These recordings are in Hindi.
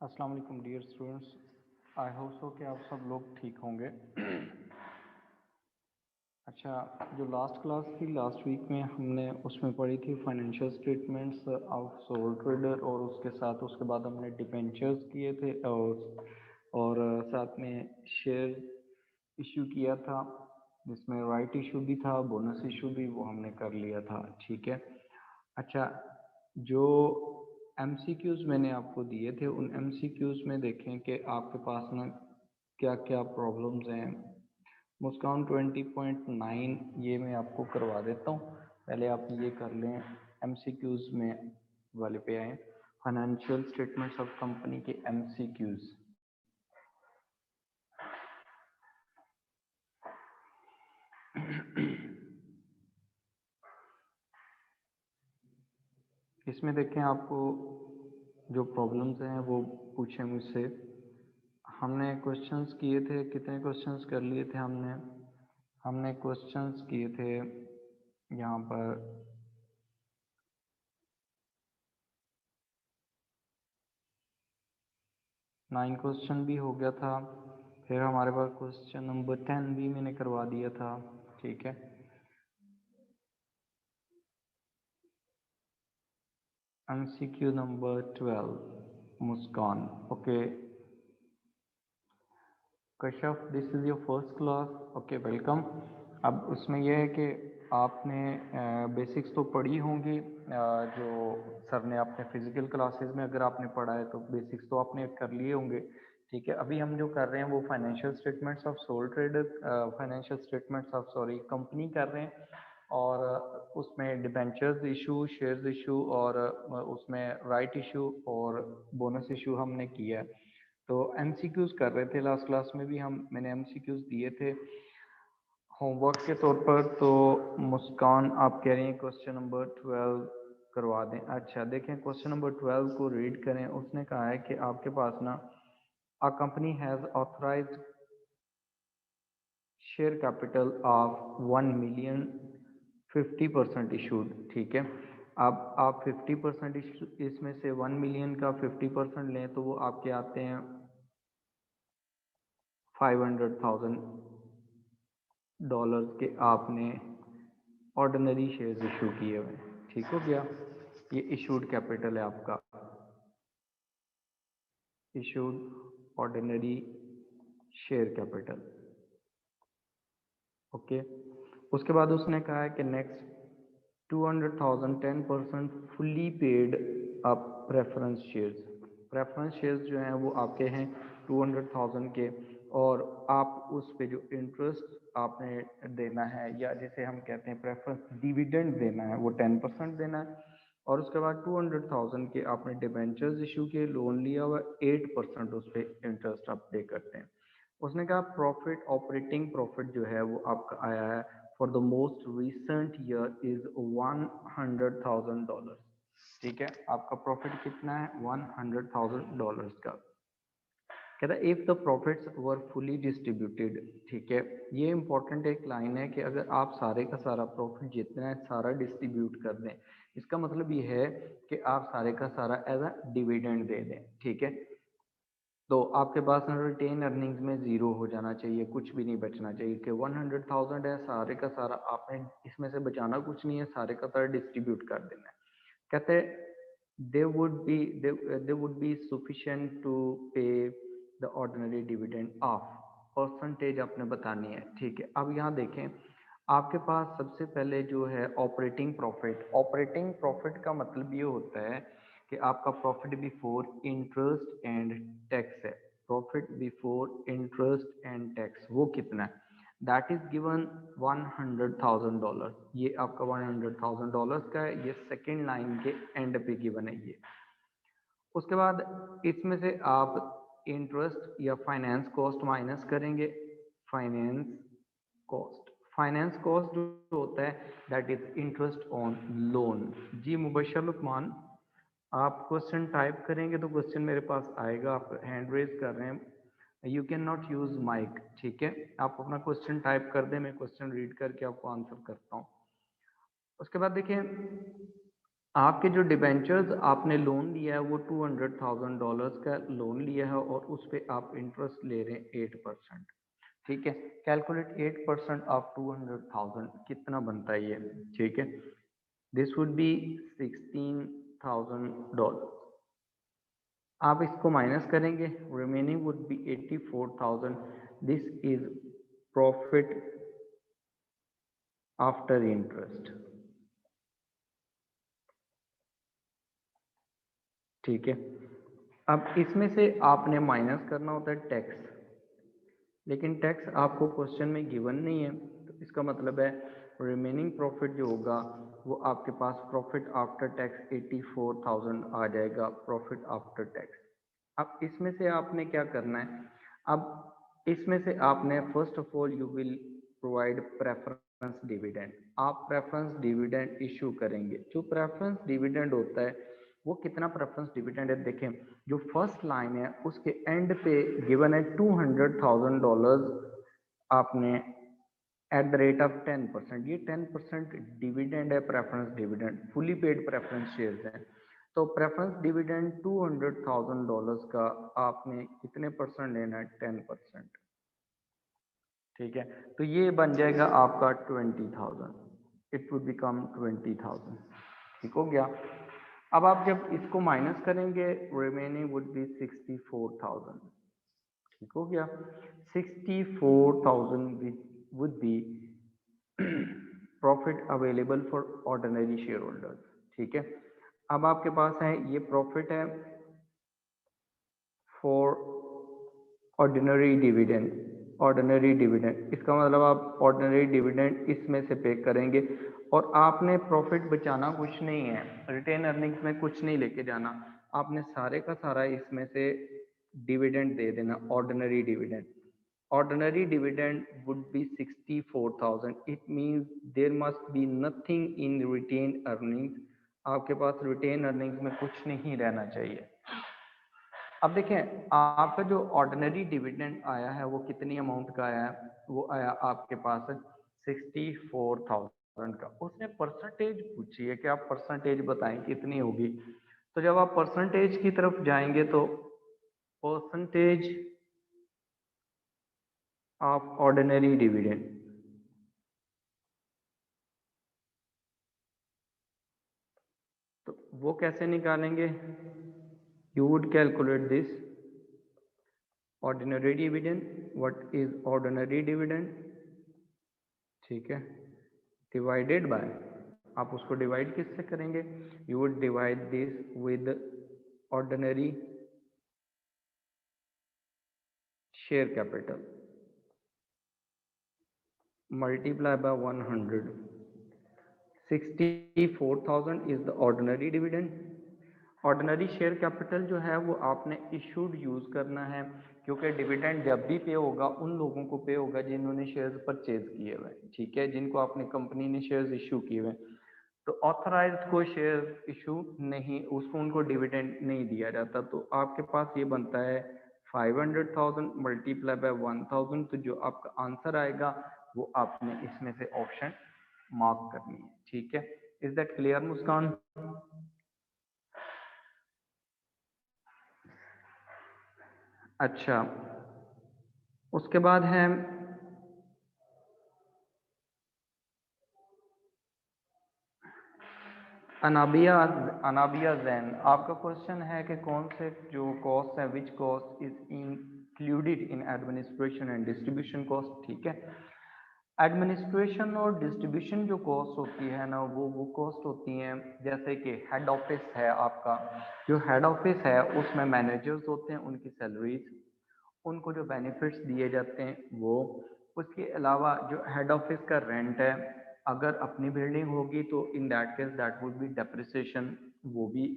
अस्सलाम वालेकुम dear students. I hope so कि आप सब लोग ठीक होंगे। अच्छा, जो लास्ट क्लास थी लास्ट वीक में हमने उसमें पढ़ी थी financial statements of sole trader, और उसके साथ उसके बाद हमने डिबेंचर्स किए थे और साथ में शेयर इशू किया था, जिसमें राइट इशू भी था, बोनस इशू भी, वो हमने कर लिया था। ठीक है। अच्छा, जो एमसीक्यूज मैंने आपको दिए थे उन एमसीक्यूज में देखें कि आपके पास ना क्या क्या प्रॉब्लम्स हैं। मुस्कान 20.9 ये मैं आपको करवा देता हूँ, पहले आप ये कर लें। एमसीक्यूज में वाले पे आए, फाइनेंशियल स्टेटमेंट्स ऑफ कंपनी के एमसीक्यूज। इसमें देखें, आपको जो प्रॉब्लम्स हैं वो पूछे मुझसे। हमने क्वेश्चंस किए थे, कितने क्वेश्चंस कर लिए थे हमने क्वेश्चंस किए थे यहाँ पर 9 क्वेश्चन भी हो गया था। फिर हमारे पास क्वेश्चन नंबर 10 भी मैंने करवा दिया था। ठीक है। MCQ number 12, Muskan. Okay Kashyap, this is your first class. Okay, welcome. अब उसमें यह है कि आपने बेसिक्स तो पढ़ी होंगी, जो सर ने आपने फिजिकल क्लासेस में अगर आपने पढ़ा है तो बेसिक्स तो आपने कर लिए होंगे। ठीक है। अभी हम जो कर रहे हैं वो financial statements of sole trader, financial statements of sorry company कर रहे हैं, और उसमें डिबेंचर्स इशू, शेयर्स इशू, और उसमें राइट इशू और बोनस इशू हमने किया है। तो एमसीक्यूज कर रहे थे लास्ट क्लास में भी मैंने एमसीक्यूज दिए थे होमवर्क के तौर पर। तो मुस्कान आप कह रही हैं क्वेश्चन नंबर 12 करवा दें। अच्छा, देखें क्वेश्चन नंबर 12 को रीड करें। उसने कहा है कि आपके पास ना a company has authorised share capital of 1 million 50% issued. ठीक है। अब आप 50% इसमें से 1 मिलियन का 50% लें तो वो आपके आते हैं 500,000 डॉलर्स के आपने ऑर्डिनरी शेयर्स इशू किए हुए। ठीक हो गया। ये इशूड कैपिटल है आपका, issued ordinary share capital. Okay. उसके बाद उसने कहा है कि next 200,000 10% fully paid up preference shares. Preference shares जो हैं वो आपके हैं 200,000 के, और आप उस पे जो इंटरेस्ट आपने देना है, या जिसे हम कहते हैं प्रेफरेंस डिविडेंड देना है, वो 10% देना है। और उसके बाद 200,000 के आपने डिबेंचर्स इशू के, लोन लिया हुआ, 8% उस पर इंटरेस्ट आप पे करते हैं। उसने कहा प्रॉफिट, ऑपरेटिंग प्रॉफिट जो है वो आपका आया है for the most recent year is $100,000। ठीक है। आपका प्रॉफिट कितना है? $100,000 का। कहता है if the profits were fully distributed. ठीक है। ये इंपॉर्टेंट एक लाइन है कि अगर आप सारे का सारा प्रॉफिट जितना है सारा डिस्ट्रीब्यूट कर दें, इसका मतलब ये है कि आप सारे का सारा एज अ डिविडेंड दे दें। ठीक है। तो आपके पास रिटेन अर्निंग्स में ज़ीरो हो जाना चाहिए, कुछ भी नहीं बचना चाहिए कि 100,000 है, सारे का सारा आपने इसमें से बचाना कुछ नहीं है, सारे का सारा डिस्ट्रीब्यूट कर देना है। कहते they would be sufficient to pay the ordinary dividend of, percentage आपने बतानी है। ठीक है। अब यहाँ देखें, आपके पास सबसे पहले जो है ऑपरेटिंग प्रॉफिट। ऑपरेटिंग प्रॉफिट का मतलब ये होता है कि आपका profit before interest and tax है। Profit before interest and tax वो कितना है? That is given $100,000। ये आपका $100,000 का है, ये सेकेंड लाइन के एंड पे गिवन है ये। उसके बाद इसमें से आप इंटरेस्ट या फाइनेंस कॉस्ट माइनस करेंगे। फाइनेंस कॉस्ट, फाइनेंस कॉस्ट जो होता है that is interest on loan. जी मुबशर लुकमान, आप क्वेश्चन टाइप करेंगे तो क्वेश्चन मेरे पास आएगा। आप हैंड रेज कर रहे हैं, you can not use mic. ठीक है। आप अपना क्वेश्चन टाइप कर दें, मैं क्वेश्चन रीड करके आपको आंसर करता हूँ। उसके बाद देखिए, आपके जो डिबेंचर्स आपने लोन लिया है वो $200,000 का लोन लिया है और उस पे आप इंटरेस्ट ले रहे हैं 8%। ठीक है, कैलकुलेट 8% ऑफ 200,000 कितना बनता है ये। ठीक है, दिस वुड बी $16,000। आप इसको माइनस करेंगे, remaining would be 84,000। This is profit after interest. ठीक है, अब इसमें से आपने माइनस करना होता है टैक्स, लेकिन टैक्स आपको क्वेश्चन में गिवन नहीं है, तो इसका मतलब है रिमेनिंग प्रॉफिट जो होगा वो आपके पास प्रॉफिट आफ्टर टैक्स 84,000 आ जाएगा, प्रॉफिट आफ्टर टैक्स। अब इसमें से आपने क्या करना है, अब इसमें से आपने first of all you will provide preference dividend. आप प्रेफरेंस डिविडेंड इशू करेंगे। जो प्रेफरेंस डिविडेंड होता है वो कितना प्रेफरेंस डिविडेंड है, देखें जो फर्स्ट लाइन है उसके एंड पे गिवन है $200,000 आपने एट द रेट ऑफ 10%। ये 10% डिविडेंड है, preference dividend, fully paid preference shares हैं। तो प्रेफरेंस डिविडेंड $200,000 का आपने कितने परसेंट लेना है, 10%। ठीक है, तो ये बन जाएगा आपका 20,000, इट वुड बिकम 20,000। ठीक हो गया। अब आप जब इसको माइनस करेंगे रिमेनिंग वुड बी 64,000। ठीक हो गया, 64,000 would be profit available for ordinary shareholders. ठीक है, अब आपके पास है ये प्रॉफिट है for ordinary dividend. Ordinary dividend इसका मतलब आप ऑर्डिनरी डिविडेंड इसमें से पे करेंगे और आपने प्रॉफिट बचाना कुछ नहीं है, रिटेन अर्निंग्स में कुछ नहीं लेके जाना, आपने सारे का सारा इसमें से डिविडेंड दे देना, ordinary dividend. Ordinary dividend would be 64,000। It means there must be nothing in retain earnings. आपके पास रिटेन अर्निंग्स में कुछ नहीं रहना चाहिए। अब देखें आपका जो ऑर्डिनरी डिविडेंड आया है वो कितनी अमाउंट का आया है, वो आया आपके पास 64,000 का। उसने परसेंटेज पूछी है कि आप परसेंटेज बताएं कितनी होगी। तो जब आप परसेंटेज की तरफ जाएंगे तो परसेंटेज ऑफ ऑर्डिनरी डिविडेंड, तो वो कैसे निकालेंगे, you would calculate this ordinary dividend. What is ordinary dividend, ठीक है, डिवाइडेड बाय, आप उसको डिवाइड किससे करेंगे, you would divide this with ordinary share capital multiply by 100। 64,000 is the ordinary dividend. Ordinary share capital जो है वो आपने इशूड यूज करना है, क्योंकि डिविडेंड जब भी पे होगा उन लोगों को पे होगा जिन्होंने शेयर्स परचेज किए हुए हैं। ठीक है, जिनको अपनी कंपनी ने शेयर्स इशू किए हुए हैं। तो ऑथराइज्ड को शेयर इशू नहीं, उसको उनको डिविडेंड नहीं दिया जाता। तो आपके पास ये बनता है 500,000 मल्टीप्लाई बाय 1,000। तो जो आपका आंसर आएगा वो आपने इसमें से ऑप्शन मार्क करनी है। ठीक है, इज दैट क्लियर मुस्कान? अच्छा, उसके बाद है अनाबिया। अनाबिया जैन, आपका क्वेश्चन है कि कौन से जो कॉस्ट है, which cost is included in administration and distribution cost. ठीक है, एडमिनिस्ट्रेशन और डिस्ट्रीब्यूशन जो कॉस्ट होती है ना वो कॉस्ट होती हैं, जैसे कि हेड ऑफिस है आपका, जो हेड ऑफिस है उसमें मैनेजर्स होते हैं, उनकी सैलरीज, उनको जो बेनिफिट्स दिए जाते हैं वो, उसके अलावा जो हेड ऑफिस का रेंट है, अगर अपनी बिल्डिंग होगी तो in that case that would be depreciation, वो भी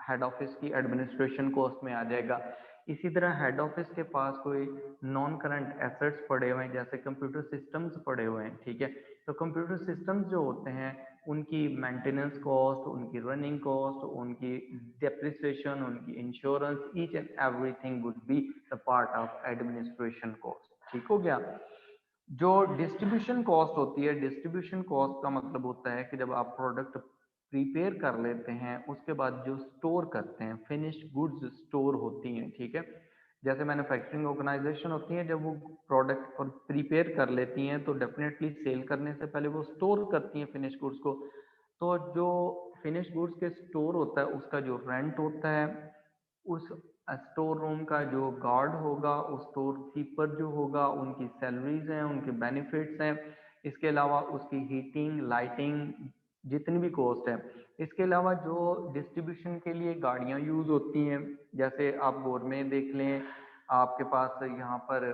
हेड ऑफिस की एडमिनिस्ट्रेशन कॉस्ट में आ जाएगा। इसी तरह हेड ऑफिस के पास कोई नॉन करंट एसेट्स पड़े हुए हैं, जैसे कंप्यूटर सिस्टम्स पड़े हुए हैं। ठीक है, तो कंप्यूटर सिस्टम्स जो होते हैं उनकी मेंटेनेंस कॉस्ट, उनकी रनिंग कॉस्ट, उनकी डेप्रिसिएशन, उनकी insurance, each and everything would be the part of administration cost. ठीक हो गया। जो डिस्ट्रीब्यूशन कॉस्ट होती है, डिस्ट्रीब्यूशन कॉस्ट का मतलब होता है कि जब आप प्रोडक्ट प्रिपेयर कर लेते हैं उसके बाद जो स्टोर करते हैं, फिनिश्ड गुड्स स्टोर होती हैं, ठीक है। जैसे मैन्युफैक्चरिंग ऑर्गेनाइजेशन होती है, जब वो प्रोडक्ट और प्रिपेयर कर लेती हैं तो डेफिनेटली सेल करने से पहले वो स्टोर करती हैं फिनिश गुड्स को। तो जो फिनिश गुड्स के स्टोर होता है उसका जो रेंट होता है, उस स्टोर रूम का जो गार्ड होगा, उस स्टोर कीपर जो होगा, उनकी सैलरीज हैं, उनके बेनिफिट्स हैं, इसके अलावा उसकी हीटिंग लाइटिंग जितनी भी कॉस्ट है। इसके अलावा जो डिस्ट्रीब्यूशन के लिए गाड़ियां यूज होती हैं, जैसे आप गोर में देख लें, आपके पास यहाँ पर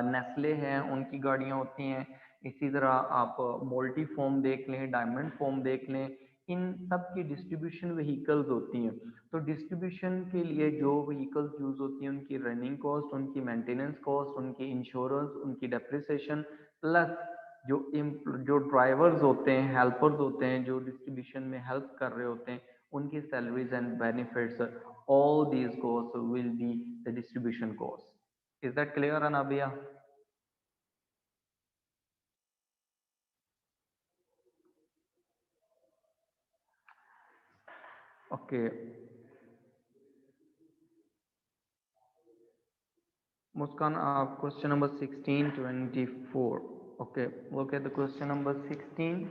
नेस्ले हैं, उनकी गाड़ियां होती हैं। इसी तरह आप मोल्टी फोम देख लें, डायमंड फोम देख लें, इन सब की डिस्ट्रीब्यूशन व्हीकल्स होती हैं। तो डिस्ट्रीब्यूशन के लिए जो व्हीकल्स यूज होती हैं उनकी रनिंग कॉस्ट, उनकी मेंटेनेंस कॉस्ट, उनकी इंश्योरेंस, उनकी डेप्रिसिएशन, प्लस जो ड्राइवर्स होते हैं, हेल्पर्स होते हैं, जो डिस्ट्रीब्यूशन में हेल्प कर रहे होते हैं, उनकी salaries and benefits, all these cost will be the distribution cost. Is that clear, Anabia? Okay. Muskan, question number 16, 24. Okay, look at the question number 16.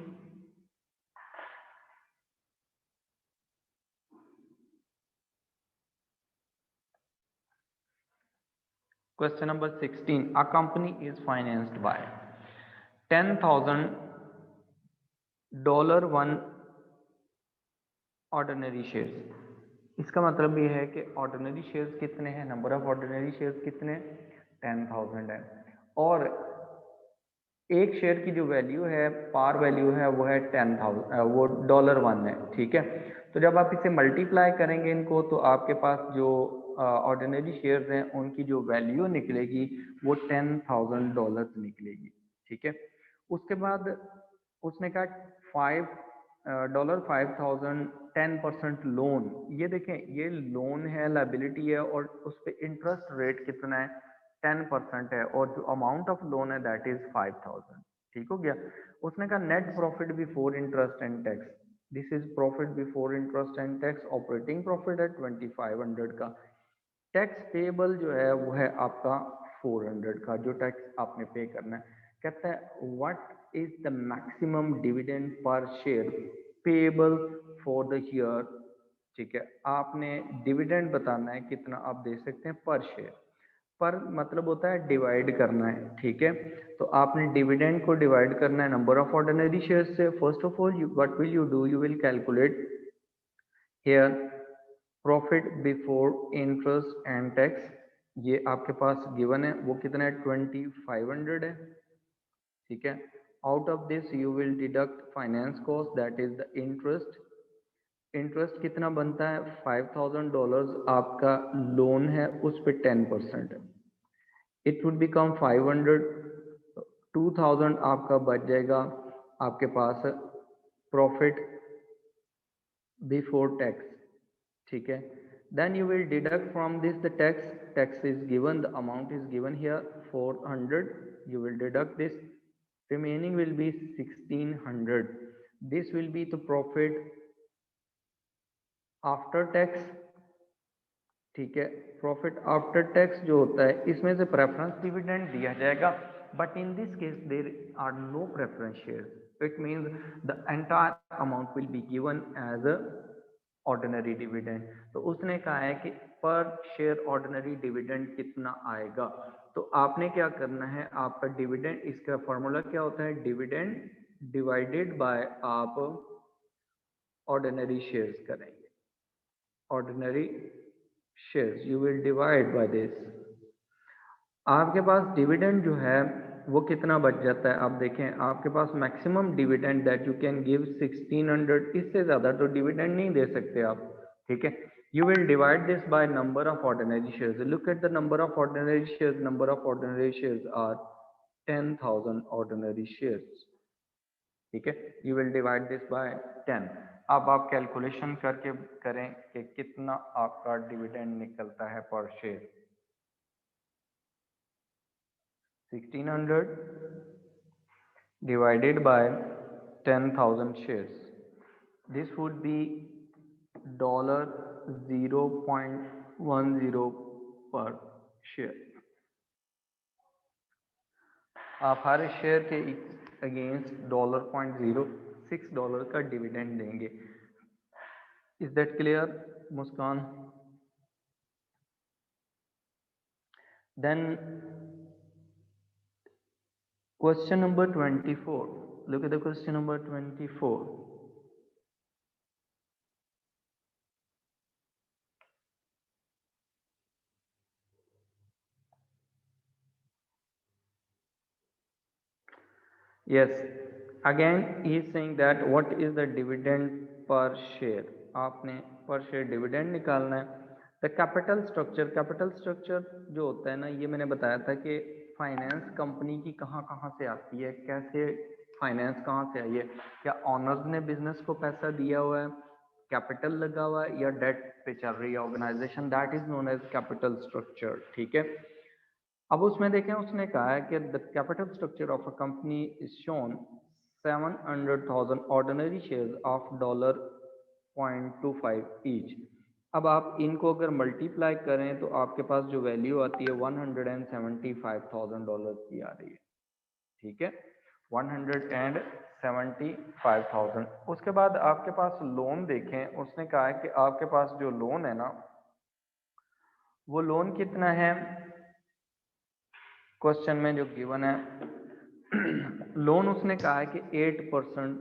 Question number 16. A company is financed by $10,000 one ordinary shares. इसका मतलब ये है कि ऑर्डिनरी शेयर्स कितने हैं, नंबर ऑफ ऑर्डिनरी शेयर्स कितने, 10,000 है, और एक शेयर की जो वैल्यू है, पार वैल्यू है, वो है 10,000, वो $1 है, ठीक है। तो जब आप इसे मल्टीप्लाई करेंगे इनको, तो आपके पास जो ऑर्डिनरी शेयर्स हैं उनकी जो वैल्यू निकलेगी वो $10,000 निकलेगी, ठीक है। उसके बाद उसने कहा $5,000 10% लोन। ये देखें, ये लोन है, लाइबिलिटी है, और उस पर इंटरेस्ट रेट कितना है, 10% है, और जो अमाउंट ऑफ लोन है दैट इज 5,000। ठीक हो गया। उसने कहा net profit before interest and tax, this is profit before interest and tax, operating profit है 2500 का, टैक्स पेबल जो है वो है आपका 400 का, जो टैक्स आपने पे करना है। कहता है what is the maximum dividend per share payable for the year, ठीक है। आपने डिविडेंड बताना है कितना आप दे सकते हैं पर शेयर, पर मतलब होता है डिवाइड करना है, ठीक है। तो आपने डिविडेंड को डिवाइड करना है नंबर ऑफ ऑर्डिनरी शेयर से। First of all what will you do, you will calculate here profit before interest and tax, ये आपके पास गिवन है, वो कितना है 2500 है, ठीक है। Out of this you will deduct finance cost that is the interest, interest कितना बनता है $5,000 आपका लोन है उस पर 10% है, इट वुड बिकम 500, 2000 आपका बच जाएगा आपके पास प्रॉफिट बिफोर टैक्स, ठीक है। Then you will deduct from this the tax, tax is given, the amount is given here 400, you will deduct this, remaining will be 1600, this will be the profit after tax, ठीक है। प्रॉफिट आफ्टर टैक्स जो होता है इसमें से प्रेफरेंस डिविडेंड दिया जाएगा, but in this case there are no preference shares, it means the entire amount will be given as a ordinary dividend. तो उसने कहा है कि पर शेयर ऑर्डिनरी डिविडेंड कितना आएगा, तो आपने क्या करना है, आपका डिविडेंड, इसका फॉर्मूला क्या होता है, डिविडेंड डिवाइडेड बाय आप ऑर्डिनरी शेयर्स करेंगे, ordinary shares you will divide by this. आपके पास डिविडेंड जो है वो कितना बच जाता है, आप देखें आपके पास maximum dividend that you can give 1600, इससे ज्यादा तो डिविडेंड नहीं दे सकते आप, ठीक है। You will divide this by number of ordinary shares, look at the number of ordinary shares, number of ordinary shares are 10,000 ordinary shares, ठीक है। You will divide this by 10। अब आप कैलकुलेशन करके करें कि कितना आपका डिविडेंड निकलता है पर share, 1600 divided by 10,000 shares, this would be $0.10 per share. आप हर शेयर के अगेंस्ट $0.06 का डिविडेंड देंगे। Is that clear Muskan? Then question number 24, look at the question number 24. Yes, again he is saying that what is the dividend per share, आपने per share dividend निकालना है। द कैपिटल स्ट्रक्चर जो होता है ना, ये मैंने बताया था कि फाइनेंस कंपनी की कहाँ कहाँ से आती है, कैसे फाइनेंस कहाँ से आई है, क्या ऑनर्स ने बिजनेस को पैसा दिया हुआ है, कैपिटल लगा हुआ है, या डेट पे चल रही है organisation, that is known as capital structure. ठीक है, अब उसमें देखें उसने कहा है कि the capital structure of a company is shown 700,000 ordinary shares of $0.25 each. अब आप इनको अगर मल्टीप्लाई करें तो आपके पास जो वैल्यू आती है $175,000 की आ रही है। ठीक है, 175,000। उसके बाद आपके पास लोन देखें, उसने कहा है कि आपके पास जो लोन है ना, वो लोन कितना है, क्वेश्चन में जो गिवन है लोन उसने कहा है कि 8%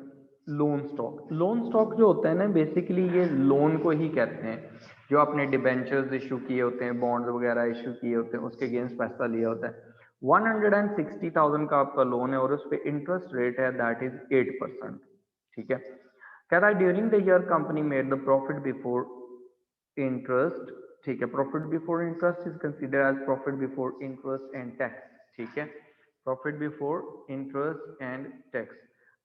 लोन स्टॉक जो होता है ना, बेसिकली ये लोन को ही कहते हैं, जो आपने डिबेंचर्स इशू किए होते हैं, बॉन्ड्स वगैरह इशू किए होते हैं, उसके अगेंस्ट पैसा लिया होता है। 160,000 का आपका लोन है और उस पर इंटरेस्ट रेट है दैट इज 8%। ठीक है, कह रहा है during the year company made the profit before interest. ठीक है, profit before interest is consider as profit before interest and tax. ठीक है, profit before interest and tax.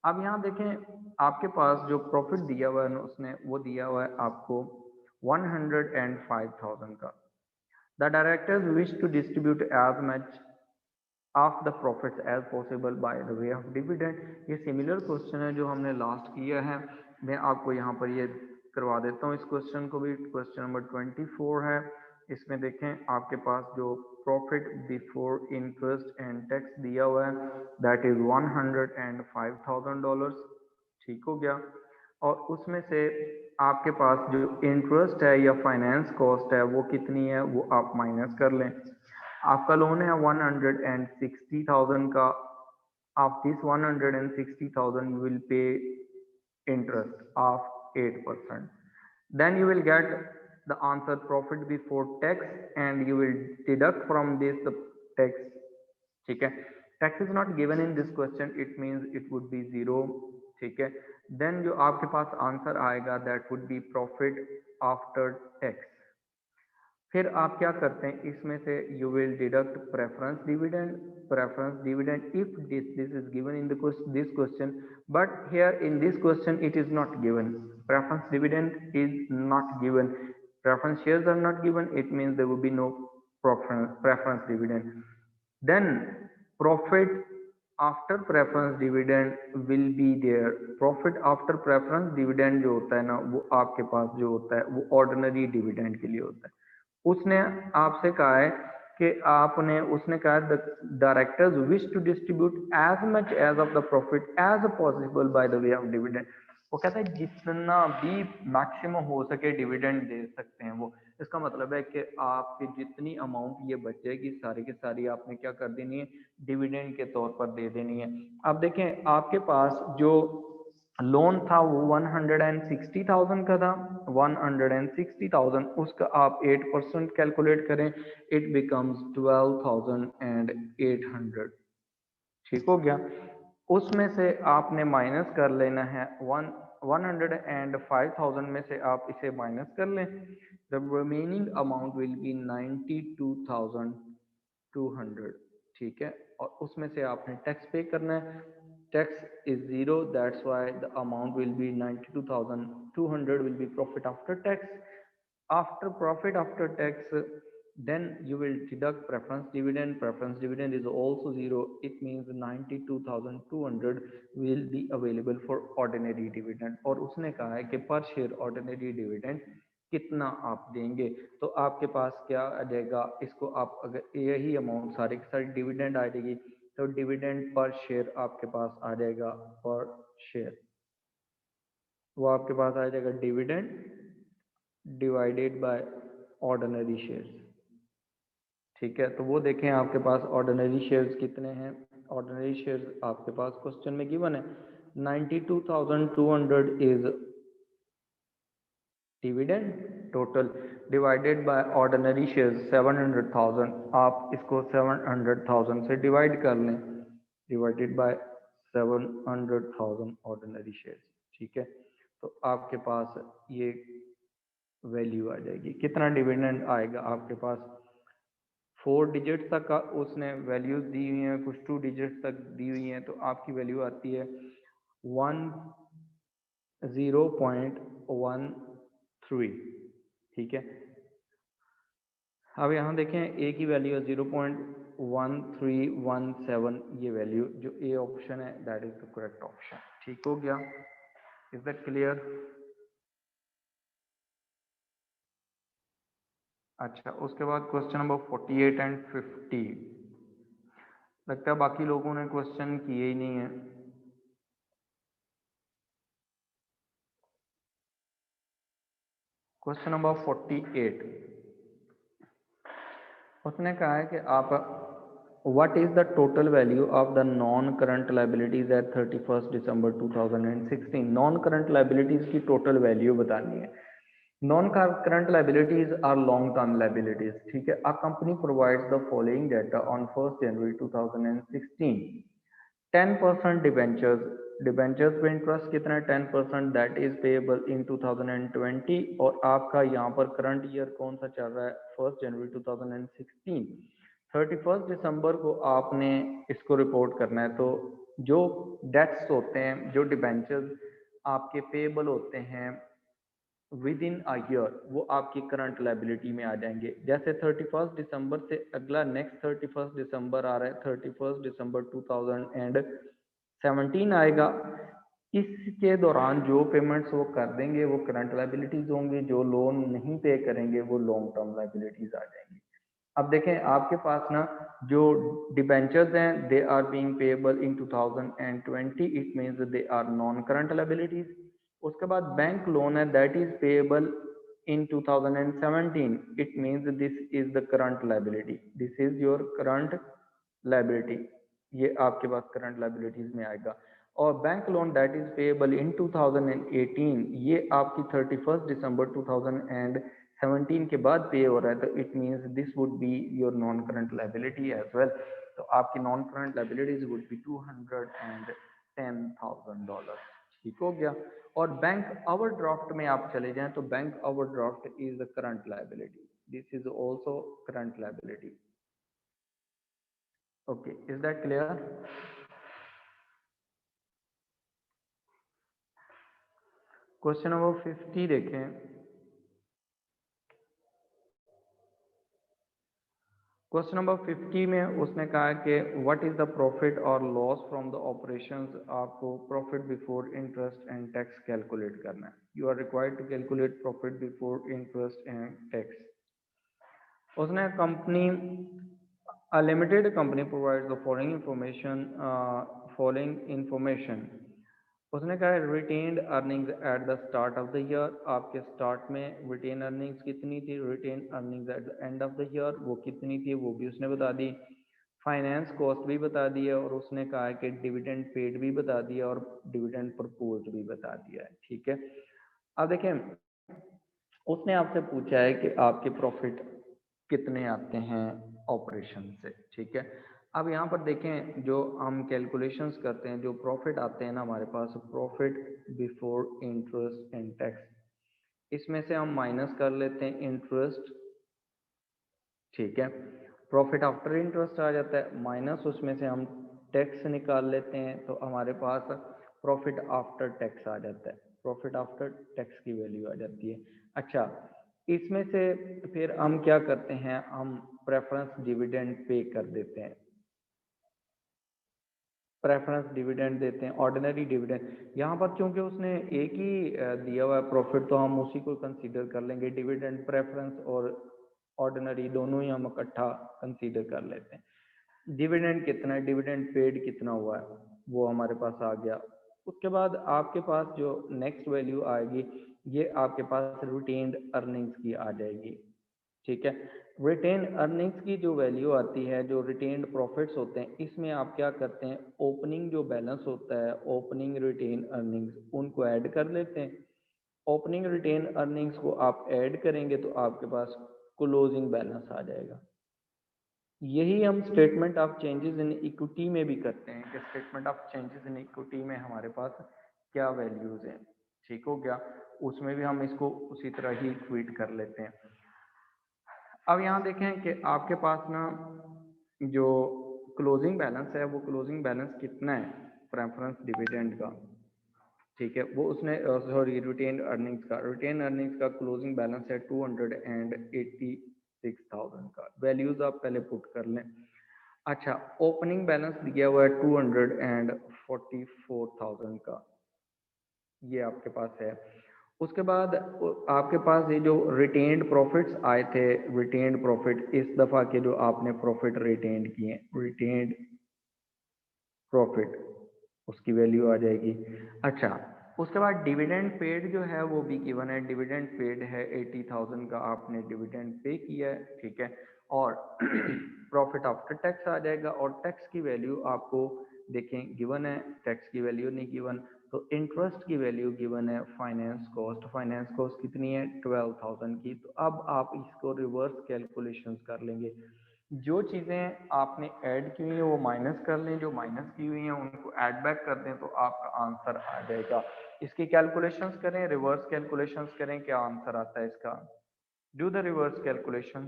अब यहाँ देखें आपके पास जो प्रॉफिट दिया हुआ है ना, उसने वो दिया हुआ है आपको 105,000 का। The directors wish to distribute as much of the profits as possible by the way of dividend. ये सिमिलर क्वेश्चन है जो हमने लास्ट किया है, मैं आपको यहाँ पर ये करवा देता हूँ इस क्वेश्चन को भी। क्वेश्चन नंबर 24 है, इसमें देखें आपके पास जो profit before interest and tax दिया हुआ है दैट इज $105,000। ठीक हो गया, और उसमें से आपके पास जो इंटरेस्ट है या फाइनेंस कॉस्ट है वो कितनी है, वो आप माइनस कर लें। आपका लोन है 160,000 का, of this 160,000 you will pay interest of 8%. Then you will get the answer profit before tax and you will deduct from this the tax. ठीक है, tax is not given in this question, it means it would be 0. ठीक है, then जो आपके पास आंसर आएगा that would be profit after tax। फिर आप क्या करते हैं, इसमें से you will deduct preference dividend if this is given in this question, but here in this question it is not given. Preference dividend is not given, preference shares are not given, it means there will be no preference dividend. Then profit after preference dividend will be there. Profit after preference dividend जो होता है ना, वो आपके पास जो होता है वो ऑर्डिनरी डिविडेंड के लिए होता है। उसने आपसे कहा है कि उसने कहा the directors wish to distribute as much as of the profit as possible by the way of dividend. वो कहता है जितना भी मैक्सिमम हो सके डिविडेंड दे सकते हैं वो। इसका मतलब है कि आपकी जितनी अमाउंट ये बचेगी सारी की सारी आपने क्या कर देनी है, डिविडेंड के तौर पर दे देनी है। अब देखें आपके पास जो लोन था वो 160,000 का था, 160,000 उसका आप 8% कैलकुलेट करें, इट बिकम्स 12,800। ठीक हो गया, उसमें से आपने माइनस कर लेना है 105,000 में से आप इसे माइनस कर लें, the remaining amount will B 92,200। ठीक है, और उसमें से आपने टैक्स पे करना है, tax is 0, that's why the amount will be 92,200 will be profit after tax। After profit after tax then you will deduct preference dividend. Preference dividend is also zero. It means 92,200 will be available for ordinary dividend. और उसने कहा है कि पर शेयर ऑर्डिनरी डिविडेंड कितना आप देंगे, तो आपके पास क्या आ जाएगा, इसको आप अगर यही अमाउंट सारी की सारी डिविडेंड आ जाएगी, तो डिविडेंड पर शेयर आपके पास आ जाएगा, पर शेयर वो आपके पास आ जाएगा dividend divided by ordinary shares. ठीक है, तो वो देखें आपके पास ऑर्डिनरी शेयर्स कितने हैं। ऑर्डिनरी शेयर्स आपके पास क्वेश्चन में गिवन है 92,200 is dividend total divided by ordinary shares 700,000। आप इसको 700,000 से डिवाइड कर लें, डिवाइडेड बाय 700,000 ऑर्डिनरी शेयर्स। ठीक है, तो आपके पास ये वैल्यू आ जाएगी। कितना डिविडेंड आएगा आपके पास, 4 डिजिट तक का उसने वैल्यूज दी हुई हैं, कुछ 2 डिजिट तक दी हुई हैं, तो आपकी वैल्यू आती है 0.13। ठीक है, अब यहाँ देखें ए की वैल्यू है 0.1317, ये वैल्यू जो ए ऑप्शन है that is the correct option. ठीक हो गया, इज दैट क्लियर। अच्छा, उसके बाद क्वेश्चन नंबर 48 एंड 50, लगता है बाकी लोगों ने क्वेश्चन किए ही नहीं है। क्वेश्चन नंबर 48, उसने कहा है कि आप what is the total value of the non current liabilities at 31 December 2016। Non current liabilities की टोटल वैल्यू बतानी है। Non current liabilities are long term liabilities. ठीक है, a company provides the following data on 1 January 2016। 10% debentures पे इंटरेस्ट कितना है, 10%, दैट इज पेएबल इन 2020। और आपका यहाँ पर करंट ईयर कौन सा चल रहा है, 1 जनवरी 2016। 31 दिसंबर को आपने इसको रिपोर्ट करना है। तो जो डेट्स होते हैं, जो डिबेंचर्स आपके पेएबल होते हैं विद इन अ ईयर, वो आपकी करंट लाइबिलिटी में आ जाएंगे। जैसे 31 दिसंबर से अगला नेक्स्ट 31 दिसंबर आ रहा है, 31 दिसंबर 2017 आएगा। इसके दौरान जो पेमेंट्स वो कर देंगे वो करंट लाइबिलिटीज होंगी, जो लोन नहीं पे करेंगे वो लॉन्ग टर्म लाइबिलिटीज आ जाएंगी। अब देखें आपके पास ना जो डिबेंचर्स हैं they are being payable in 2020, it means they are non current liabilities. उसके बाद बैंक लोन है that is payable in 2017, it means this is the current liability, this is your current liability, ये आपके पास करंट लाइबिलिटीज में आएगा। और bank loan that is payable in 2018, ये आपकी 31 दिसंबर 2017 के बाद पे हो रहा है, तो it means this would be your non current liability as well. तो आपकी non current liabilities would be $210,000। ठीक हो गया। और बैंक ओवरड्राफ्ट में आप चले जाएं तो bank overdraft is the current liability, this is also current liability. Okay, is that clear. Question number 50 देखें। क्वेश्चन नंबर 50 में उसने कहा कि व्हाट इज द प्रॉफिट और लॉस फ्रॉम द ऑपरेशंस। आपको profit before interest and tax calculate करना है। You are required to calculate profit before interest and tax. उसने company a limited company provides the following information। उसने कहा retained earnings at the start of the year, आपके स्टार्ट में रिटेन अर्निंग्स कितनी थी, retain earnings at the end of the year वो कितनी थी, वो भी उसने बता दी। फाइनेंस कॉस्ट भी बता दी है, और उसने कहा है कि डिविडेंड पेड भी बता दिया और डिविडेंड प्रपोज्ड भी बता दिया है। ठीक है, अब देखें उसने आपसे पूछा है कि आपके प्रॉफिट कितने आते हैं ऑपरेशन से। ठीक है, अब यहाँ पर देखें जो हम कैलकुलेशंस करते हैं, जो प्रॉफिट आते हैं ना हमारे पास, profit before interest and tax, इसमें से हम माइनस कर लेते हैं इंटरेस्ट। ठीक है, प्रॉफिट आफ्टर इंटरेस्ट आ जाता है, माइनस उसमें से हम टैक्स निकाल लेते हैं, तो हमारे पास प्रॉफिट आफ्टर टैक्स आ जाता है, प्रॉफिट आफ्टर टैक्स की वैल्यू आ जाती है। अच्छा, इसमें से फिर हम क्या करते हैं, हम प्रेफरेंस डिविडेंड पे कर देते हैं, प्रेफरेंस डिविडेंड देते हैं, ऑर्डिनरी डिविडेंड। यहाँ पर क्योंकि उसने एक ही दिया हुआ है प्रॉफिट, तो हम उसी को कंसीडर कर लेंगे। डिविडेंड प्रेफरेंस और ऑर्डिनरी दोनों ही हम इकट्ठा कंसीडर कर लेते हैं। डिविडेंड कितना है, डिविडेंड पेड कितना हुआ है, वो हमारे पास आ गया। उसके बाद आपके पास जो नेक्स्ट वैल्यू आएगी, ये आपके पास रिटेन्ड अर्निंग्स की आ जाएगी। ठीक है, रिटेन अर्निंग्स की जो वैल्यू आती है, जो रिटेन्ड प्रॉफिट्स होते हैं, इसमें आप क्या करते हैं, ओपनिंग जो बैलेंस होता है, ओपनिंग रिटेन अर्निंग्स, उनको ऐड कर लेते हैं। ओपनिंग रिटेन अर्निंग्स को आप ऐड करेंगे तो आपके पास क्लोजिंग बैलेंस आ जाएगा। यही हम statement of changes in equity में भी करते हैं कि statement of changes in equity में हमारे पास क्या वैल्यूज हैं। ठीक हो गया, उसमें भी हम इसको उसी तरह ही इक्विट कर लेते हैं। अब यहाँ देखें कि आपके पास ना जो क्लोजिंग बैलेंस है, वो क्लोजिंग बैलेंस कितना है प्रेफरेंस डिविडेंड का। ठीक है, वो उसने सॉरी रिटेन अर्निंग्स का, रिटेन अर्निंग्स का क्लोजिंग बैलेंस है 286,000 का। वैल्यूज आप पहले पुट कर लें। अच्छा, ओपनिंग बैलेंस दिया हुआ है 244,000 का, ये आपके पास है। उसके बाद आपके पास ये जो रिटेन्ड प्रॉफिट्स आए थे, रिटेन्ड प्रॉफिट इस दफ़ा के जो आपने प्रॉफिट रिटेन्ड किए, रिटेन्ड प्रॉफिट, उसकी वैल्यू आ जाएगी। अच्छा, उसके बाद डिविडेंड पेड जो है वो भी गिवन है। डिविडेंड पेड है 80,000 का, आपने डिविडेंड पे किया है। ठीक है, और प्रॉफिट आफ्टर टैक्स आ जाएगा, और टैक्स की वैल्यू आपको देखें गिवन है, टैक्स की वैल्यू नहीं गिवन। तो इंटरेस्ट की वैल्यू गिवन है, फाइनेंस कॉस्ट, फाइनेंस कॉस्ट कितनी है 12,000 की। तो अब आप इसको रिवर्स कैलकुलेशंस कर लेंगे। जो चीज़ें आपने ऐड की हुई हैं वो माइनस कर लें, जो माइनस की हुई हैं उनको ऐड बैक कर दें, तो आपका आंसर आ जाएगा। इसकी कैलकुलेशंस करें, रिवर्स कैलकुलेशंस करें, क्या आंसर आता है इसका। डू द रिवर्स कैलकुलेशन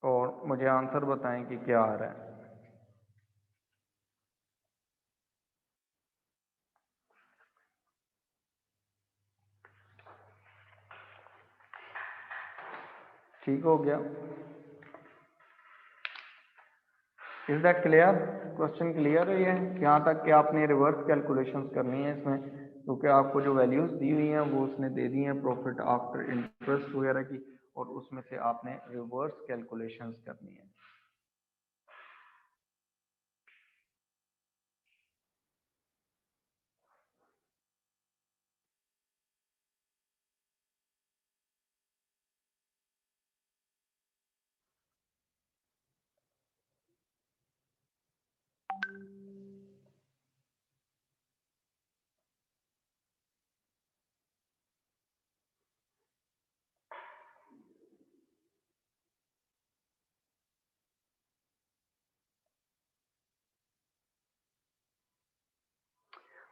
और मुझे आंसर बताएं कि क्या आ रहा है। ठीक हो गया, is that clear, question clear है ये। यहाँ तक कि आपने रिवर्स कैलकुलेशंस करनी है इसमें, क्योंकि आपको जो वैल्यूज दी हुई हैं वो उसने दे दी हैं प्रॉफिट आफ्टर इंटरेस्ट वगैरह की, और उसमें से आपने रिवर्स कैलकुलेशंस करनी है।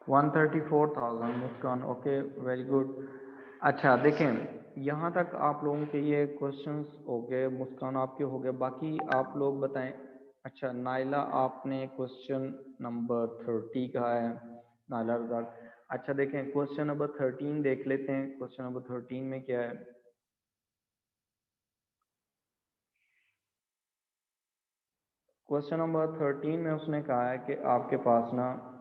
134,000 मुस्कान, ओके, वेरी गुड। अच्छा देखें, यहाँ तक आप लोगों के ये क्वेश्चंस हो गए, मुस्कान आपके हो गए, बाकी आप लोग बताएं। अच्छा नाइला, आपने क्वेश्चन नंबर 30 कहा है, नाइला रजाक। अच्छा देखें, क्वेश्चन नंबर 13 देख लेते हैं। क्वेश्चन नंबर 13 में क्या है। क्वेश्चन नंबर 13 में उसने कहा है कि आपके पास ना,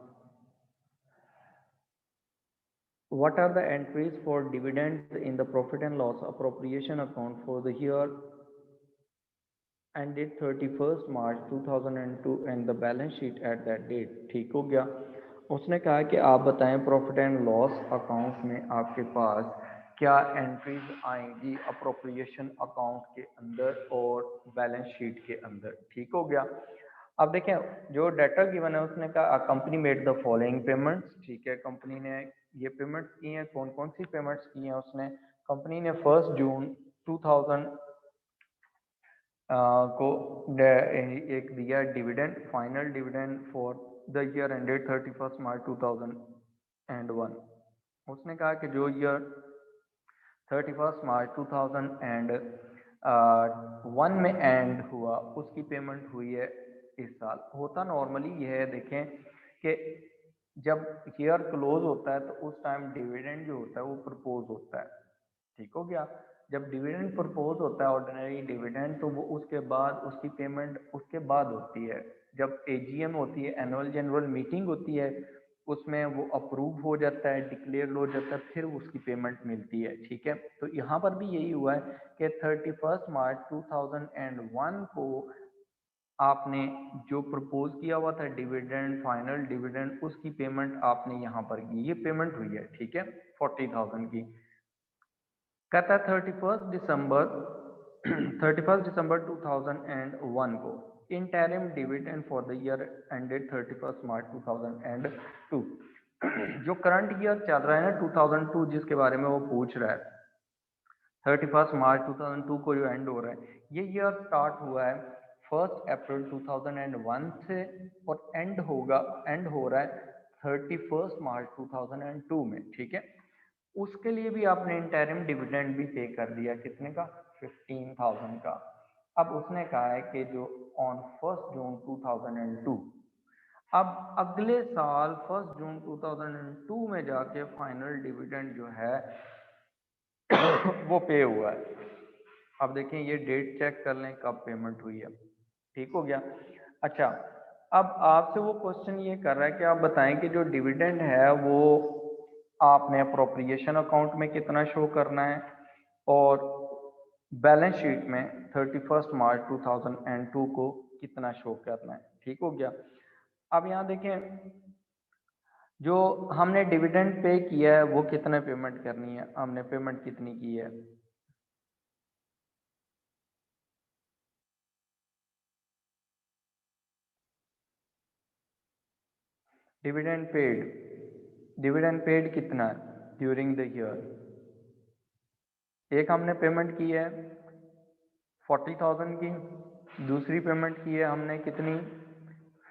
what are the entries for dividends in the profit and loss appropriation account for the year ended 31st March 2002 and the balance sheet at that date। ठीक हो गया, उसने कहा कि आप बताएं प्रॉफिट एंड लॉस अकाउंट में आपके पास क्या एंट्रीज आएंगी अप्रोप्रिएशन अकाउंट के अंदर और बैलेंस शीट के अंदर। ठीक हो गया। अब देखें, जो डाटा गिवन है उसने कहा company made the following payments. ठीक है, कंपनी ने ये पेमेंट्स की हैं, कौन कौन सी पेमेंट्स की हैं उसने। कंपनी ने 1 जून 2000 को एक दिया dividend, final dividend for the year ended 31 मार्च 2001। उसने कहा कि जो ईयर 31 मार्च 2001 में एंड हुआ उसकी पेमेंट हुई है इस साल। होता नॉर्मली यह है, देखें कि जब ईयर क्लोज होता है तो उस टाइम डिविडेंड जो होता है वो प्रपोज होता है। ठीक हो गया। जब डिविडेंड प्रपोज होता है ऑर्डिनरी डिविडेंड, तो वो उसके बाद उसकी पेमेंट उसके बाद होती है। जब एजीएम होती है, एनुअल जनरल मीटिंग होती है, उसमें वो अप्रूव हो जाता है, डिक्लेयर हो जाता है, फिर उसकी पेमेंट मिलती है। ठीक है, तो यहाँ पर भी यही हुआ है कि 31 मार्च 2001 को आपने जो प्रपोज किया हुआ था डिविडेंड, फाइनल डिविडेंड, उसकी पेमेंट आपने यहाँ पर की, ये पेमेंट हुई है। ठीक है, 40,000 की। कहता है 31 दिसंबर 2001 को interim dividend for the year ended 31 March 2002। जो करंट ईयर चल रहा है ना 2002, जिसके बारे में वो पूछ रहा है, 31 मार्च 2002 को जो एंड हो रहा है, ये ईयर स्टार्ट हुआ है 1 अप्रैल 2001 से और एंड हो रहा है 31 मार्च 2002 में। ठीक है, उसके लिए भी आपने इंटरिम डिविडेंड भी पे कर दिया, कितने का, 15,000 का। अब उसने कहा है कि जो ऑन 1 जून 2002, अब अगले साल 1 जून 2002 में जाके फाइनल डिविडेंड जो है वो पे हुआ है। अब देखें ये डेट चेक कर लें कब पेमेंट हुई है। ठीक हो गया। अच्छा, अब आपसे वो क्वेश्चन ये कर रहा है कि आप बताएं कि जो डिविडेंड है वो आपने अप्रोप्रिएशन अकाउंट में कितना शो करना है और बैलेंस शीट में 31 मार्च 2002 को कितना शो करना है। ठीक हो गया। अब यहाँ देखें, जो हमने डिविडेंड पे किया है वो कितने पेमेंट करनी है, हमने पेमेंट कितनी की है। डिविडेंड पेड कितना है ड्यूरिंग द ईयर। एक हमने पेमेंट की है 40,000 की, दूसरी पेमेंट की है हमने कितनी,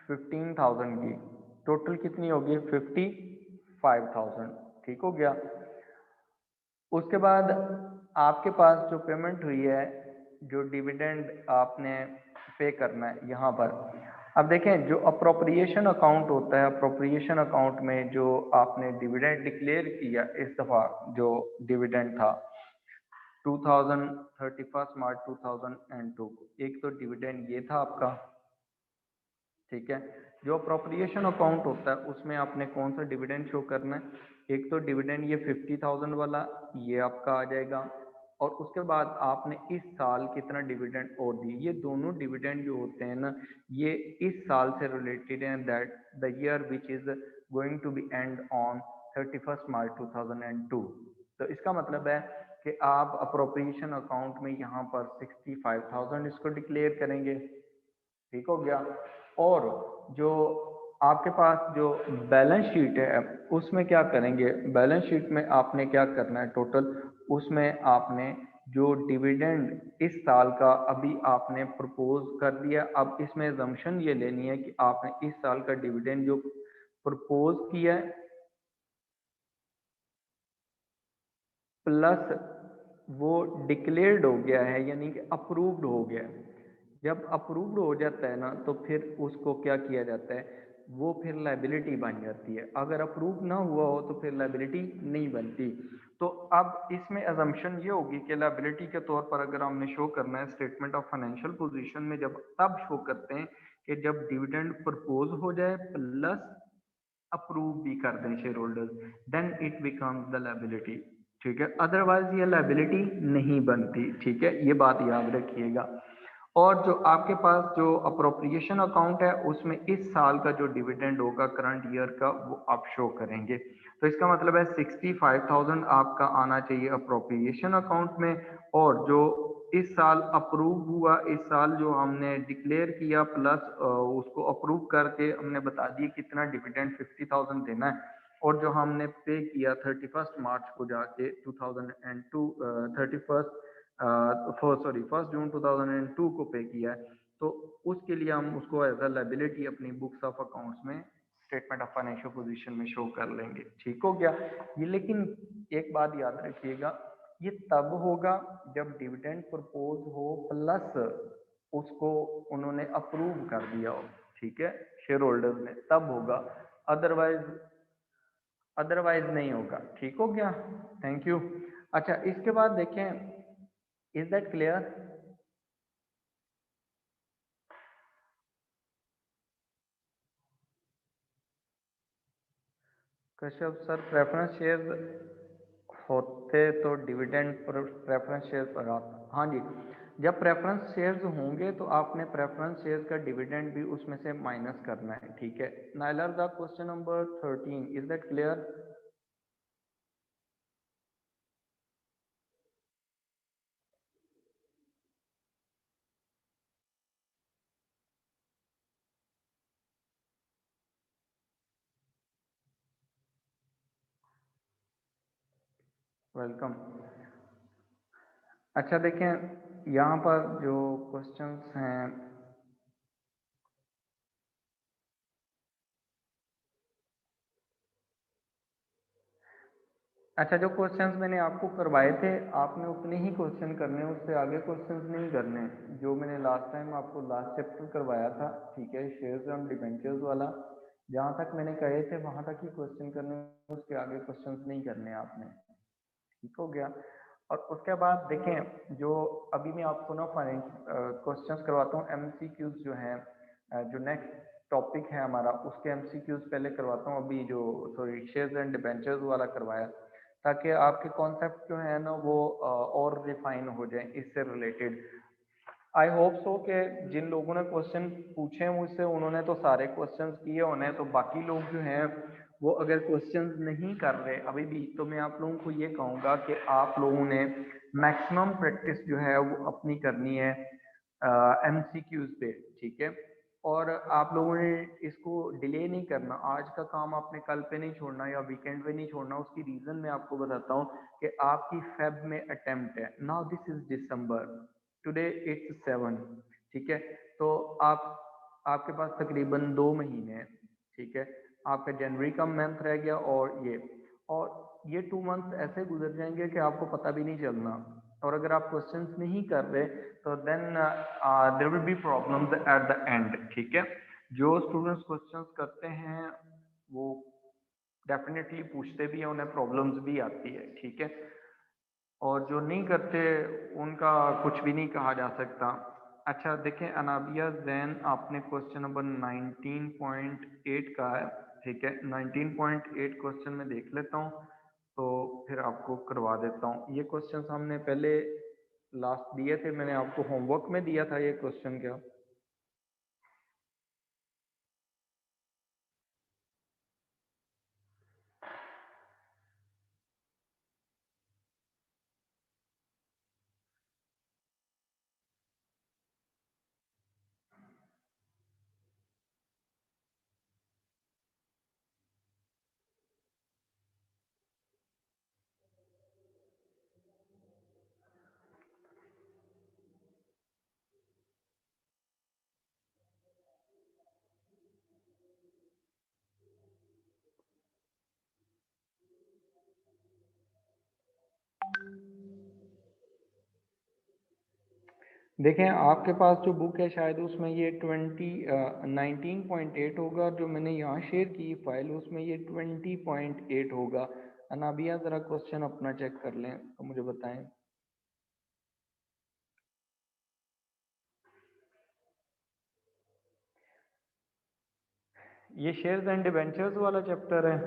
15,000 की। टोटल कितनी होगी, 55,000। ठीक हो गया। उसके बाद आपके पास जो पेमेंट हुई है, जो डिविडेंड आपने पे करना है यहाँ पर। अब देखें, जो अप्रोप्रिएशन अकाउंट होता है, अप्रोप्रिएशन अकाउंट में जो आपने डिविडेंड डिक्लेयर किया इस दफ़ा, जो डिविडेंड था 31 मार्च 2002 को, एक तो डिविडेंड ये था आपका। ठीक है, जो अप्रोप्रिएशन अकाउंट होता है उसमें आपने कौन सा डिविडेंड शो करना है, एक तो डिविडेंड ये 50,000 वाला, ये आपका आ जाएगा, और उसके बाद आपने इस साल कितना डिविडेंड और दिए। ये दोनों डिविडेंड जो होते हैं ना, ये इस साल से रिलेटेड हैं, that the year which is going to be end on 31 March 2002। तो इसका मतलब है कि आप अप्रोप्रिएशन अकाउंट में यहाँ पर 65,000 इसको डिक्लेयर करेंगे। ठीक हो गया। और जो आपके पास जो बैलेंस शीट है उसमें क्या करेंगे, बैलेंस शीट में आपने क्या करना है टोटल, उसमें आपने जो डिविडेंड इस साल का अभी आपने प्रपोज कर दिया, अब इसमें जम्पशन ये लेनी है कि आपने इस साल का डिविडेंड जो प्रपोज किया है प्लस वो डिक्लेयर्ड हो गया है, यानी कि अप्रूव्ड हो गया है। जब अप्रूव्ड हो जाता है ना, तो फिर उसको क्या किया जाता है, वो फिर लाइबिलिटी बन जाती है। अगर अप्रूव ना हुआ हो तो फिर लाइबिलिटी नहीं बनती। तो अब इसमें अजम्पशन ये होगी कि लाइबिलिटी के तौर पर अगर हमने शो करना है स्टेटमेंट ऑफ फाइनेंशियल पोजीशन में, जब तब शो करते हैं कि जब डिविडेंड प्रपोज हो जाए प्लस अप्रूव भी कर दें shareholders, then it becomes the liability. ठीक है, अदरवाइज ये लायबिलिटी नहीं बनती। ठीक है, ये बात याद रखिएगा। और जो आपके पास जो अप्रोप्रिएशन अकाउंट है उसमें इस साल का जो डिविडेंड होगा करंट ईयर का, वो आप शो करेंगे। तो इसका मतलब है 65,000 आपका आना चाहिए अप्रोप्रिएशन अकाउंट में, और जो इस साल अप्रूव हुआ, इस साल जो हमने डिक्लेयर किया प्लस उसको अप्रूव करके हमने बता दिया कितना डिविडेंड 50,000 देना है, और जो हमने पे किया 31 मार्च को जाके 2002, 1 जून 2002 को पे किया है, तो उसके लिए हम उसको एज अ लायबिलिटी अपनी बुक्स ऑफ अकाउंट्स में स्टेटमेंट ऑफ फाइनेंशियल पोजीशन में शो कर लेंगे। ठीक हो गया। ये लेकिन एक बात याद रखिएगा, ये तब होगा जब डिविडेंड प्रपोज हो प्लस उसको उन्होंने अप्रूव कर दिया हो। ठीक है, शेयर होल्डर्स ने, तब होगा। अदरवाइज अदरवाइज नहीं होगा। ठीक हो गया, थैंक यू। अच्छा, इसके बाद देखें, is that clear? Kashyap sir, preference share होते तो डिविडेंड पर प्रेफरेंस शेयर पर आता। हाँ जी, जब प्रेफरेंस शेयर्स होंगे तो आपने प्रेफरेंस शेयर्स का डिविडेंड भी उसमें से माइनस करना है। ठीक है Nile or, the question number 13, is that clear? Welcome. अच्छा देखें, यहाँ पर जो क्वेश्चंस हैं, अच्छा जो क्वेश्चंस मैंने आपको करवाए थे आपने उतने ही क्वेश्चन करने हैं, उससे आगे क्वेश्चंस नहीं करने हैं। जो मैंने लास्ट टाइम आपको लास्ट चैप्टर करवाया था, ठीक है, शेयर्स एंड डिबेंचर्स वाला, जहाँ तक मैंने कहे थे वहाँ तक ही क्वेश्चन करने हैं, उसके आगे क्वेश्चंस नहीं करने हैं आपने। ठीक हो गया। और उसके बाद देखें, जो अभी मैं आपको ना क्वेश्चंस करवाता हूँ, एमसीक्यूज जो हैं, जो नेक्स्ट टॉपिक है हमारा उसके एमसीक्यूज पहले करवाता हूँ। अभी जो सॉरी शेयर्स एंड डिबेंचर्स वाला करवाया, ताकि आपके कॉन्सेप्ट जो है ना वो और रिफाइन हो जाए इससे रिलेटेड। आई होप सो कि जिन लोगों ने क्वेश्चन पूछे मुझसे उन्होंने तो सारे क्वेश्चंस किए होने, तो बाकी लोग जो हैं वो अगर क्वेश्चंस नहीं कर रहे अभी भी, तो मैं आप लोगों को ये कहूँगा कि आप लोगों ने मैक्सिमम प्रैक्टिस जो है वो अपनी करनी है एमसीक्यूज पे। ठीक है, और आप लोगों ने इसको डिले नहीं करना, आज का काम आपने कल पे नहीं छोड़ना या वीकेंड पे नहीं छोड़ना। उसकी रीज़न मैं आपको बताता हूँ कि आपकी फेब में अटेम्प्ट है, now this is December, today it's 7। ठीक है, तो आपके पास तकरीबन 2 महीने हैं। ठीक है, आपका जनवरी का मंथ रह गया और ये 2 मंथ ऐसे गुजर जाएंगे कि आपको पता भी नहीं चलना। और अगर आप क्वेश्चंस नहीं कर रहे तो then there will be problems at the end. ठीक है, जो स्टूडेंट्स क्वेश्चंस करते हैं वो डेफिनेटली पूछते भी हैं, उन्हें प्रॉब्लम्स भी आती है। ठीक है, और जो नहीं करते उनका कुछ भी नहीं कहा जा सकता। अच्छा देखें, अनाबिया जैन, आपने क्वेश्चन नंबर 19.8 का है। ठीक है, 19.8 क्वेश्चन में देख लेता हूँ तो फिर आपको करवा देता हूँ। ये क्वेश्चन हमने पहले लास्ट दिए थे, मैंने आपको होमवर्क में दिया था ये क्वेश्चन। क्या देखें, आपके पास जो बुक है शायद उसमें ये 19.8 होगा, जो मैंने यहाँ शेयर की फाइल उसमें ये 20.8 होगा। अनाबिया ज़रा क्वेश्चन अपना चेक कर लें तो मुझे बताएं। ये शेयर्स एंड डिबेंचर्स वाला चैप्टर है।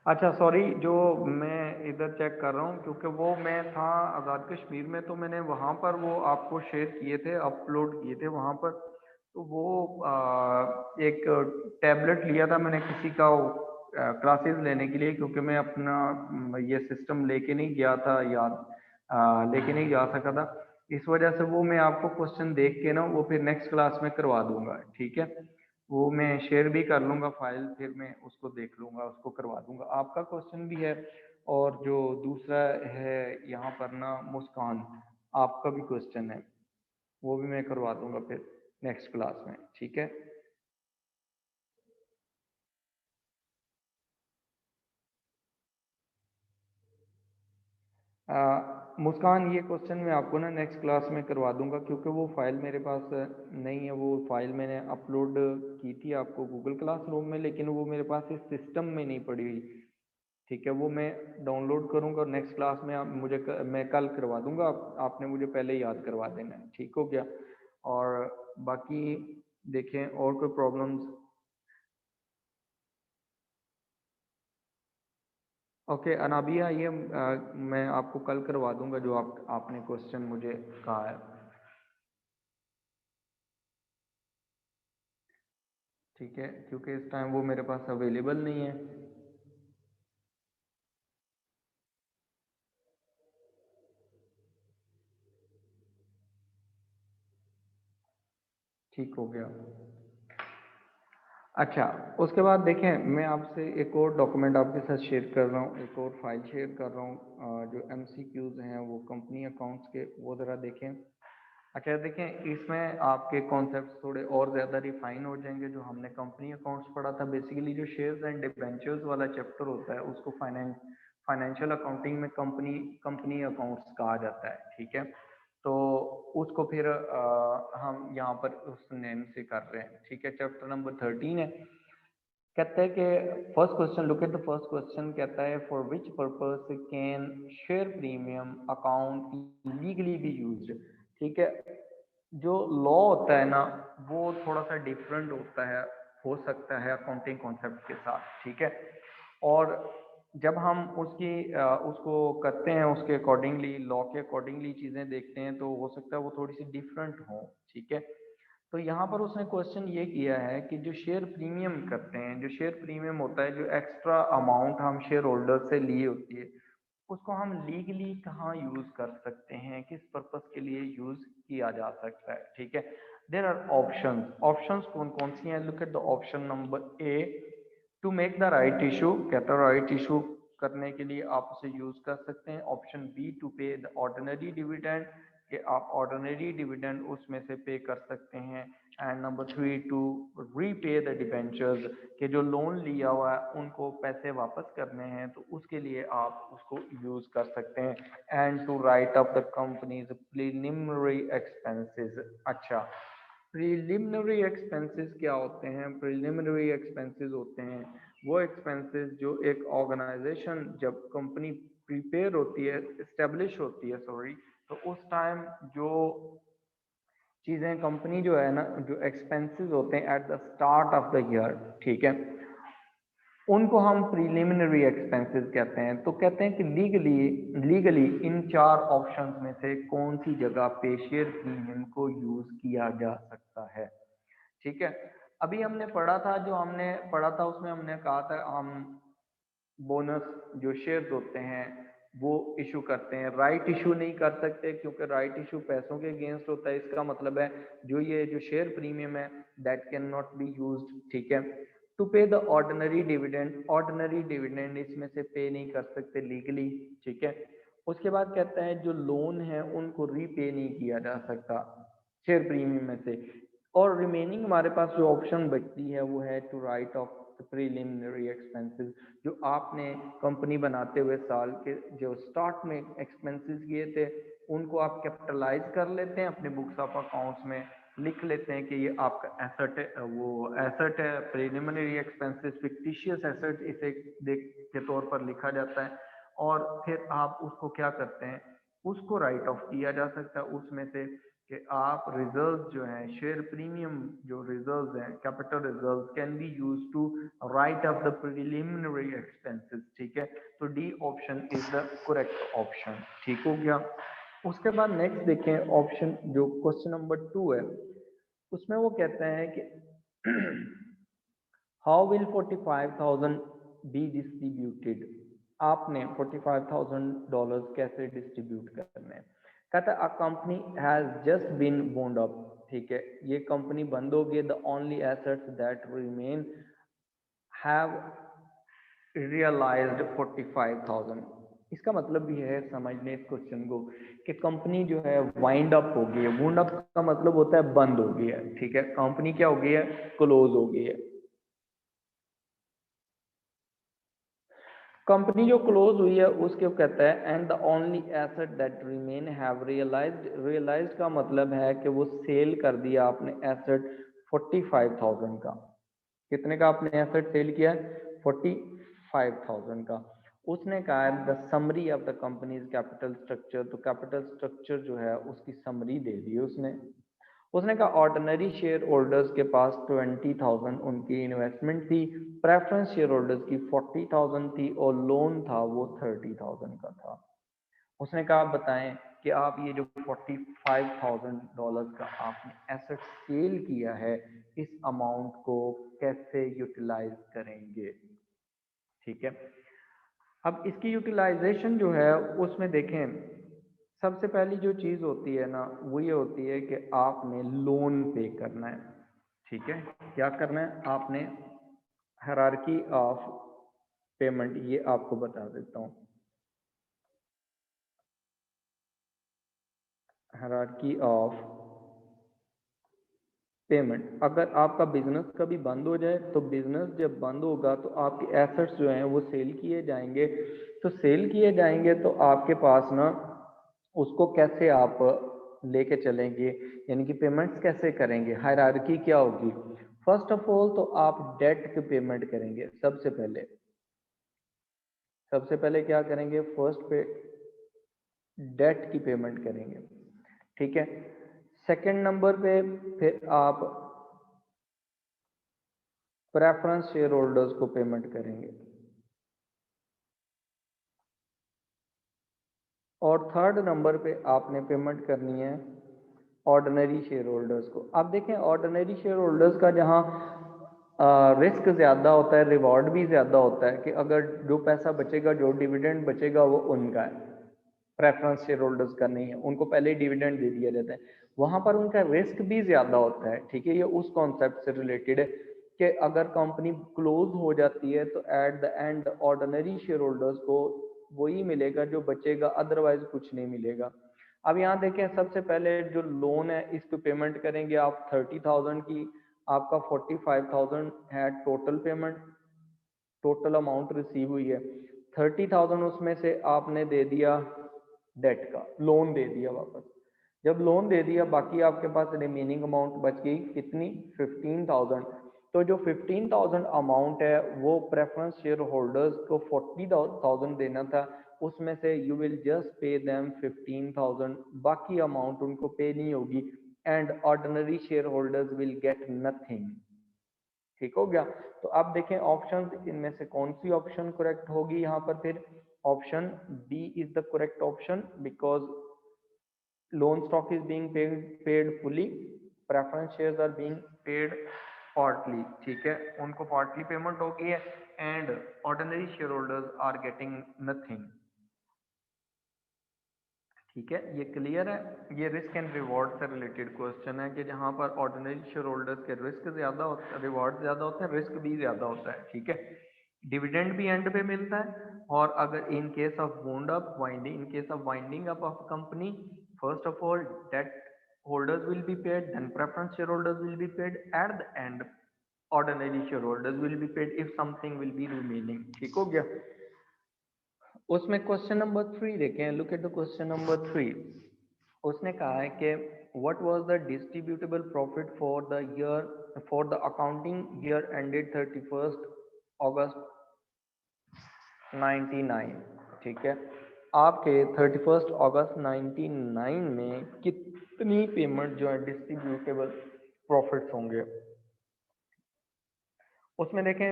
अच्छा सॉरी, जो मैं इधर चेक कर रहा हूँ क्योंकि वो मैं था आज़ाद कश्मीर में, तो मैंने वहाँ पर वो आपको शेयर किए थे, अपलोड किए थे वहाँ पर। तो वो एक टैबलेट लिया था मैंने किसी का क्लासेस लेने के लिए, क्योंकि मैं अपना ये सिस्टम लेके नहीं गया था, याद लेके नहीं जा सका था। इस वजह से वो मैं आपको क्वेश्चन देख के ना वो फिर नेक्स्ट क्लास में करवा दूंगा। ठीक है, वो मैं शेयर भी कर लूँगा फाइल, फिर मैं उसको देख लूँगा, उसको करवा दूँगा। आपका क्वेश्चन भी है, और जो दूसरा है यहाँ पर ना मुस्कान, आपका भी क्वेश्चन है, वो भी मैं करवा दूँगा फिर नेक्स्ट क्लास में। ठीक है, मुस्कान, ये क्वेश्चन मैं आपको ना नेक्स्ट क्लास में करवा दूंगा, क्योंकि वो फाइल मेरे पास नहीं है। वो फाइल मैंने अपलोड की थी आपको गूगल क्लासरूम में, लेकिन वो मेरे पास इस सिस्टम में नहीं पड़ी हुई। ठीक है, वो मैं डाउनलोड करूंगा और नेक्स्ट क्लास में आप मुझे मैं कल करवा दूंगा। आपने मुझे पहले ही याद करवा देना है, ठीक हो गया। और बाकी देखें और कोई प्रॉब्लम्स। ओके अनाबिया, ये मैं आपको कल करवा दूंगा जो आपने क्वेश्चन मुझे कहा है। ठीक है, क्योंकि इस टाइम वो मेरे पास अवेलेबल नहीं है। ठीक हो गया। अच्छा, उसके बाद देखें, मैं आपसे एक और डॉक्यूमेंट आपके साथ शेयर कर रहा हूँ, एक और फाइल शेयर कर रहा हूँ। जो एमसीक्यूज हैं वो कंपनी अकाउंट्स के, वो ज़रा देखें। अच्छा देखें, इसमें आपके कॉन्सेप्ट्स थोड़े और ज़्यादा रिफाइन हो जाएंगे। जो हमने कंपनी अकाउंट्स पढ़ा था, बेसिकली जो शेयर्स एंड डिबेंचर्स वाला चैप्टर होता है उसको फाइनेंशियल अकाउंटिंग में कंपनी कंपनी अकाउंट्स कहा जाता है। ठीक है, तो उसको फिर हम यहाँ पर उस नेम से कर रहे हैं। ठीक है, चैप्टर नंबर 13 है। कहता है कि first question, look at the first question. कहता है for which purpose can share premium account legally be used. ठीक है, जो लॉ होता है ना, वो थोड़ा सा डिफरेंट होता है, हो सकता है अकाउंटिंग कॉन्सेप्ट के साथ। ठीक है, और जब हम उसको करते हैं, उसके अकॉर्डिंगली, लॉ के अकॉर्डिंगली चीज़ें देखते हैं, तो हो सकता है वो थोड़ी सी डिफरेंट हो। ठीक है, तो यहाँ पर उसने क्वेश्चन ये किया है कि जो शेयर प्रीमियम करते हैं, जो शेयर प्रीमियम होता है, जो एक्स्ट्रा अमाउंट हम शेयर होल्डर से लिए होती है, उसको हम लीगली कहाँ यूज कर सकते हैं, किस पर्पस के लिए यूज किया जा सकता है। ठीक है, देर आर ऑप्शंस। ऑप्शंस कौन कौन सी हैं? Look at the option number A, to make the right issue. कहता है राइट इशू करने के लिए आप उसे यूज कर सकते हैं। Option B, to pay the ordinary dividend, कि आप ऑर्डिनरी डिविडेंड उसमें से पे कर सकते हैं। And number 3, to repay the debentures, कि जो लोन लिया हुआ है उनको पैसे वापस करने हैं, तो उसके लिए आप उसको यूज कर सकते हैं। And to write up the company's preliminary expenses. अच्छा, प्रिलिमिनरी एक्सपेंसेस क्या होते हैं? प्रिलिमिनरी एक्सपेंसेस होते हैं वो एक्सपेंसेस जो एक ऑर्गेनाइजेशन, जब कंपनी प्रिपेयर होती है, इस्टेब्लिश होती है, सॉरी, तो उस टाइम जो चीज़ें कंपनी जो है ना, जो एक्सपेंसेस होते हैं eight the start of the year, ठीक है, उनको हम प्रिलिमिनरी एक्सपेंसेस कहते हैं। तो कहते हैं कि लीगली इन चार ऑप्शंस में से कौन सी जगह पे शेयर प्रीमियम को यूज किया जा सकता है। ठीक है, अभी हमने पढ़ा था, जो हमने पढ़ा था उसमें हमने कहा था हम बोनस जो शेयर्स होते हैं वो इशू करते हैं। राइट इशू नहीं कर सकते, क्योंकि राइट इशू पैसों के अगेंस्ट होता है। इसका मतलब है जो ये जो शेयर प्रीमियम है, that can not be used. ठीक है, to pay the ordinary dividend, ordinary dividend इसमें से पे नहीं कर सकते लीगली। ठीक है, उसके बाद कहता है जो लोन है उनको रीपे नहीं किया जा सकता शेयर प्रीमियम में से। और रिमेनिंग हमारे पास जो ऑप्शन बचती है वो है to write off preliminary expenses, जो आपने कंपनी बनाते हुए साल के जो स्टार्ट में एक्सपेंसेस किए थे, उनको आप कैपिटलाइज कर लेते हैं, अपने बुक्स ऑफ अकाउंट्स में लिख लेते हैं कि ये आपका एसेट है, वो एसेट है। प्रिलिमिनरी एक्सपेंसेस फिक्टिशियस एसेट इसे देख के तौर पर लिखा जाता है, और फिर आप उसको क्या करते हैं, उसको राइट ऑफ किया जा सकता है उसमें से, कि आप रिजर्व जो है, शेयर प्रीमियम जो रिजर्व हैं, capital reserve, can be use to write off the preliminary expenses. ठीक है, तो D option is the correct option. ठीक हो गया। उसके बाद नेक्स्ट देखें, ऑप्शन जो क्वेश्चन नंबर 2 है, उसमें वो कहता है कि हाउ विल 45,000 बी डिस्ट्रीब्यूटेड। आपने $45,000 कैसे डिस्ट्रीब्यूट करने हैं? कहता है a company has just been wound up. ठीक है, ये कंपनी बंद हो गई। The only assets that remain have realised 45,000। इसका मतलब भी है, समझने इस क्वेश्चन को, कि कंपनी जो है वाइंड अप हो गई है। वाइंड अप का मतलब होता है बंद हो गई है। ठीक है, कंपनी क्या हो गई है? क्लोज हो गई है। कंपनी जो क्लोज हुई है उसके कहता है and the only asset that remain have realised का मतलब है कि वो सेल कर दिया आपने एसेट 45,000 का। कितने का आपने एसेट सेल किया है? 45,000 का। उसने कहा है the summary of the companies capital structure, तो कैपिटल स्ट्रक्चर जो है उसकी समरी दे दी उसने कहा ऑर्डिनरी शेयर होल्डर्स के पास 20,000 उनकी इन्वेस्टमेंट थी, प्रेफरेंस शेयर होल्डर्स की 40,000 थी और लोन था वो 30,000 का था। उसने कहा आप बताएं कि आप ये जो $45,000 का आपने एसेट सेल किया है इस अमाउंट को कैसे यूटिलाइज करेंगे। ठीक है, अब इसकी यूटिलाइजेशन जो है उसमें देखें, सबसे पहली जो चीज़ होती है ना वो ये होती है कि आपने लोन पे करना है। ठीक है, क्या करना है आपने, हायरार्की ऑफ पेमेंट ये आपको बता देता हूँ। हायरार्की ऑफ पेमेंट, अगर आपका बिजनेस कभी बंद हो जाए तो बिजनेस जब बंद होगा तो आपके एसेट्स जो हैं वो सेल किए जाएंगे। तो सेल किए जाएंगे तो आपके पास ना उसको कैसे आप लेके चलेंगे, यानी कि पेमेंट्स कैसे करेंगे, हायरार्की क्या होगी। फर्स्ट ऑफ ऑल तो आप डेट की पेमेंट करेंगे। सबसे पहले क्या करेंगे, फर्स्ट पे डेट की पेमेंट करेंगे। ठीक है, सेकंड नंबर पे फिर आप प्रेफरेंस शेयर होल्डर्स को पेमेंट करेंगे और थर्ड नंबर पे आपने पेमेंट करनी है ऑर्डिनरी शेयर होल्डर्स को। अब देखें ऑर्डिनरी शेयर होल्डर्स का जहाँ रिस्क ज़्यादा होता है, रिवॉर्ड भी ज़्यादा होता है कि अगर जो पैसा बचेगा, जो डिविडेंड बचेगा वो उनका है, प्रेफरेंस शेयर होल्डर्स का नहीं है, उनको पहले ही डिविडेंड दे दिया जाता है। वहाँ पर उनका रिस्क भी ज़्यादा होता है। ठीक है, ये उस कॉन्सेप्ट से रिलेटेड है कि अगर कंपनी क्लोज हो जाती है तो eight the and ordinary share holders को वही मिलेगा जो बचेगा, अदरवाइज कुछ नहीं मिलेगा। अब यहाँ देखें, सबसे पहले जो लोन है इसको पेमेंट करेंगे आप 30,000 की, आपका 45,000 है total payment, total amount receive हुई है। 30,000 उसमें से आपने दे दिया डेट का, लोन दे दिया वापस। जब लोन दे दिया बाकी आपके पास रिमेनिंग अमाउंट बच गई कितनी, 15,000। तो जो 15,000 अमाउंट है वो प्रेफरेंस शेयर होल्डर्स को 40,000 देना था, उसमें से you will just pay them 15,000, बाकी अमाउंट उनको पे नहीं होगी and ordinary share holders will get nothing. ठीक हो गया। तो अब देखें ऑप्शन, इनमें से कौन सी ऑप्शन करेक्ट होगी यहाँ पर, फिर option B is the correct option because loan stock is being paid fully, preference shares are being paid partly। ठीक है, उनको partly पेमेंट हो गई है and ordinary shareholders are getting nothing. ठीक है, ये क्लियर है। ये रिस्क एंड रिवॉर्ड से रिलेटेड क्वेश्चन है कि जहाँ पर ऑर्डिनरी शेयर होल्डर्स के रिस्क ज्यादा होता है, रिवॉर्ड ज्यादा होता है, रिस्क भी ज्यादा होता है। ठीक है, डिविडेंड भी एंड पे मिलता है और अगर in case of winding up of company, first of all debt holders will be paid, then preference shareholders will be paid, at the end ordinary shareholders will be paid if something will be remaining। ठीक हो गया। उसमें क्वेश्चन नंबर 3 देखें, look at the question number 3। उसने कहा है कि what was the distributable profit for the accounting year ended 31 अगस्त 99। ठीक है, आपके 31 अगस्त 99 में कितनी पेमेंट जो है डिस्ट्रीब्यूटेबल प्रॉफिट्स होंगे। उसमें देखें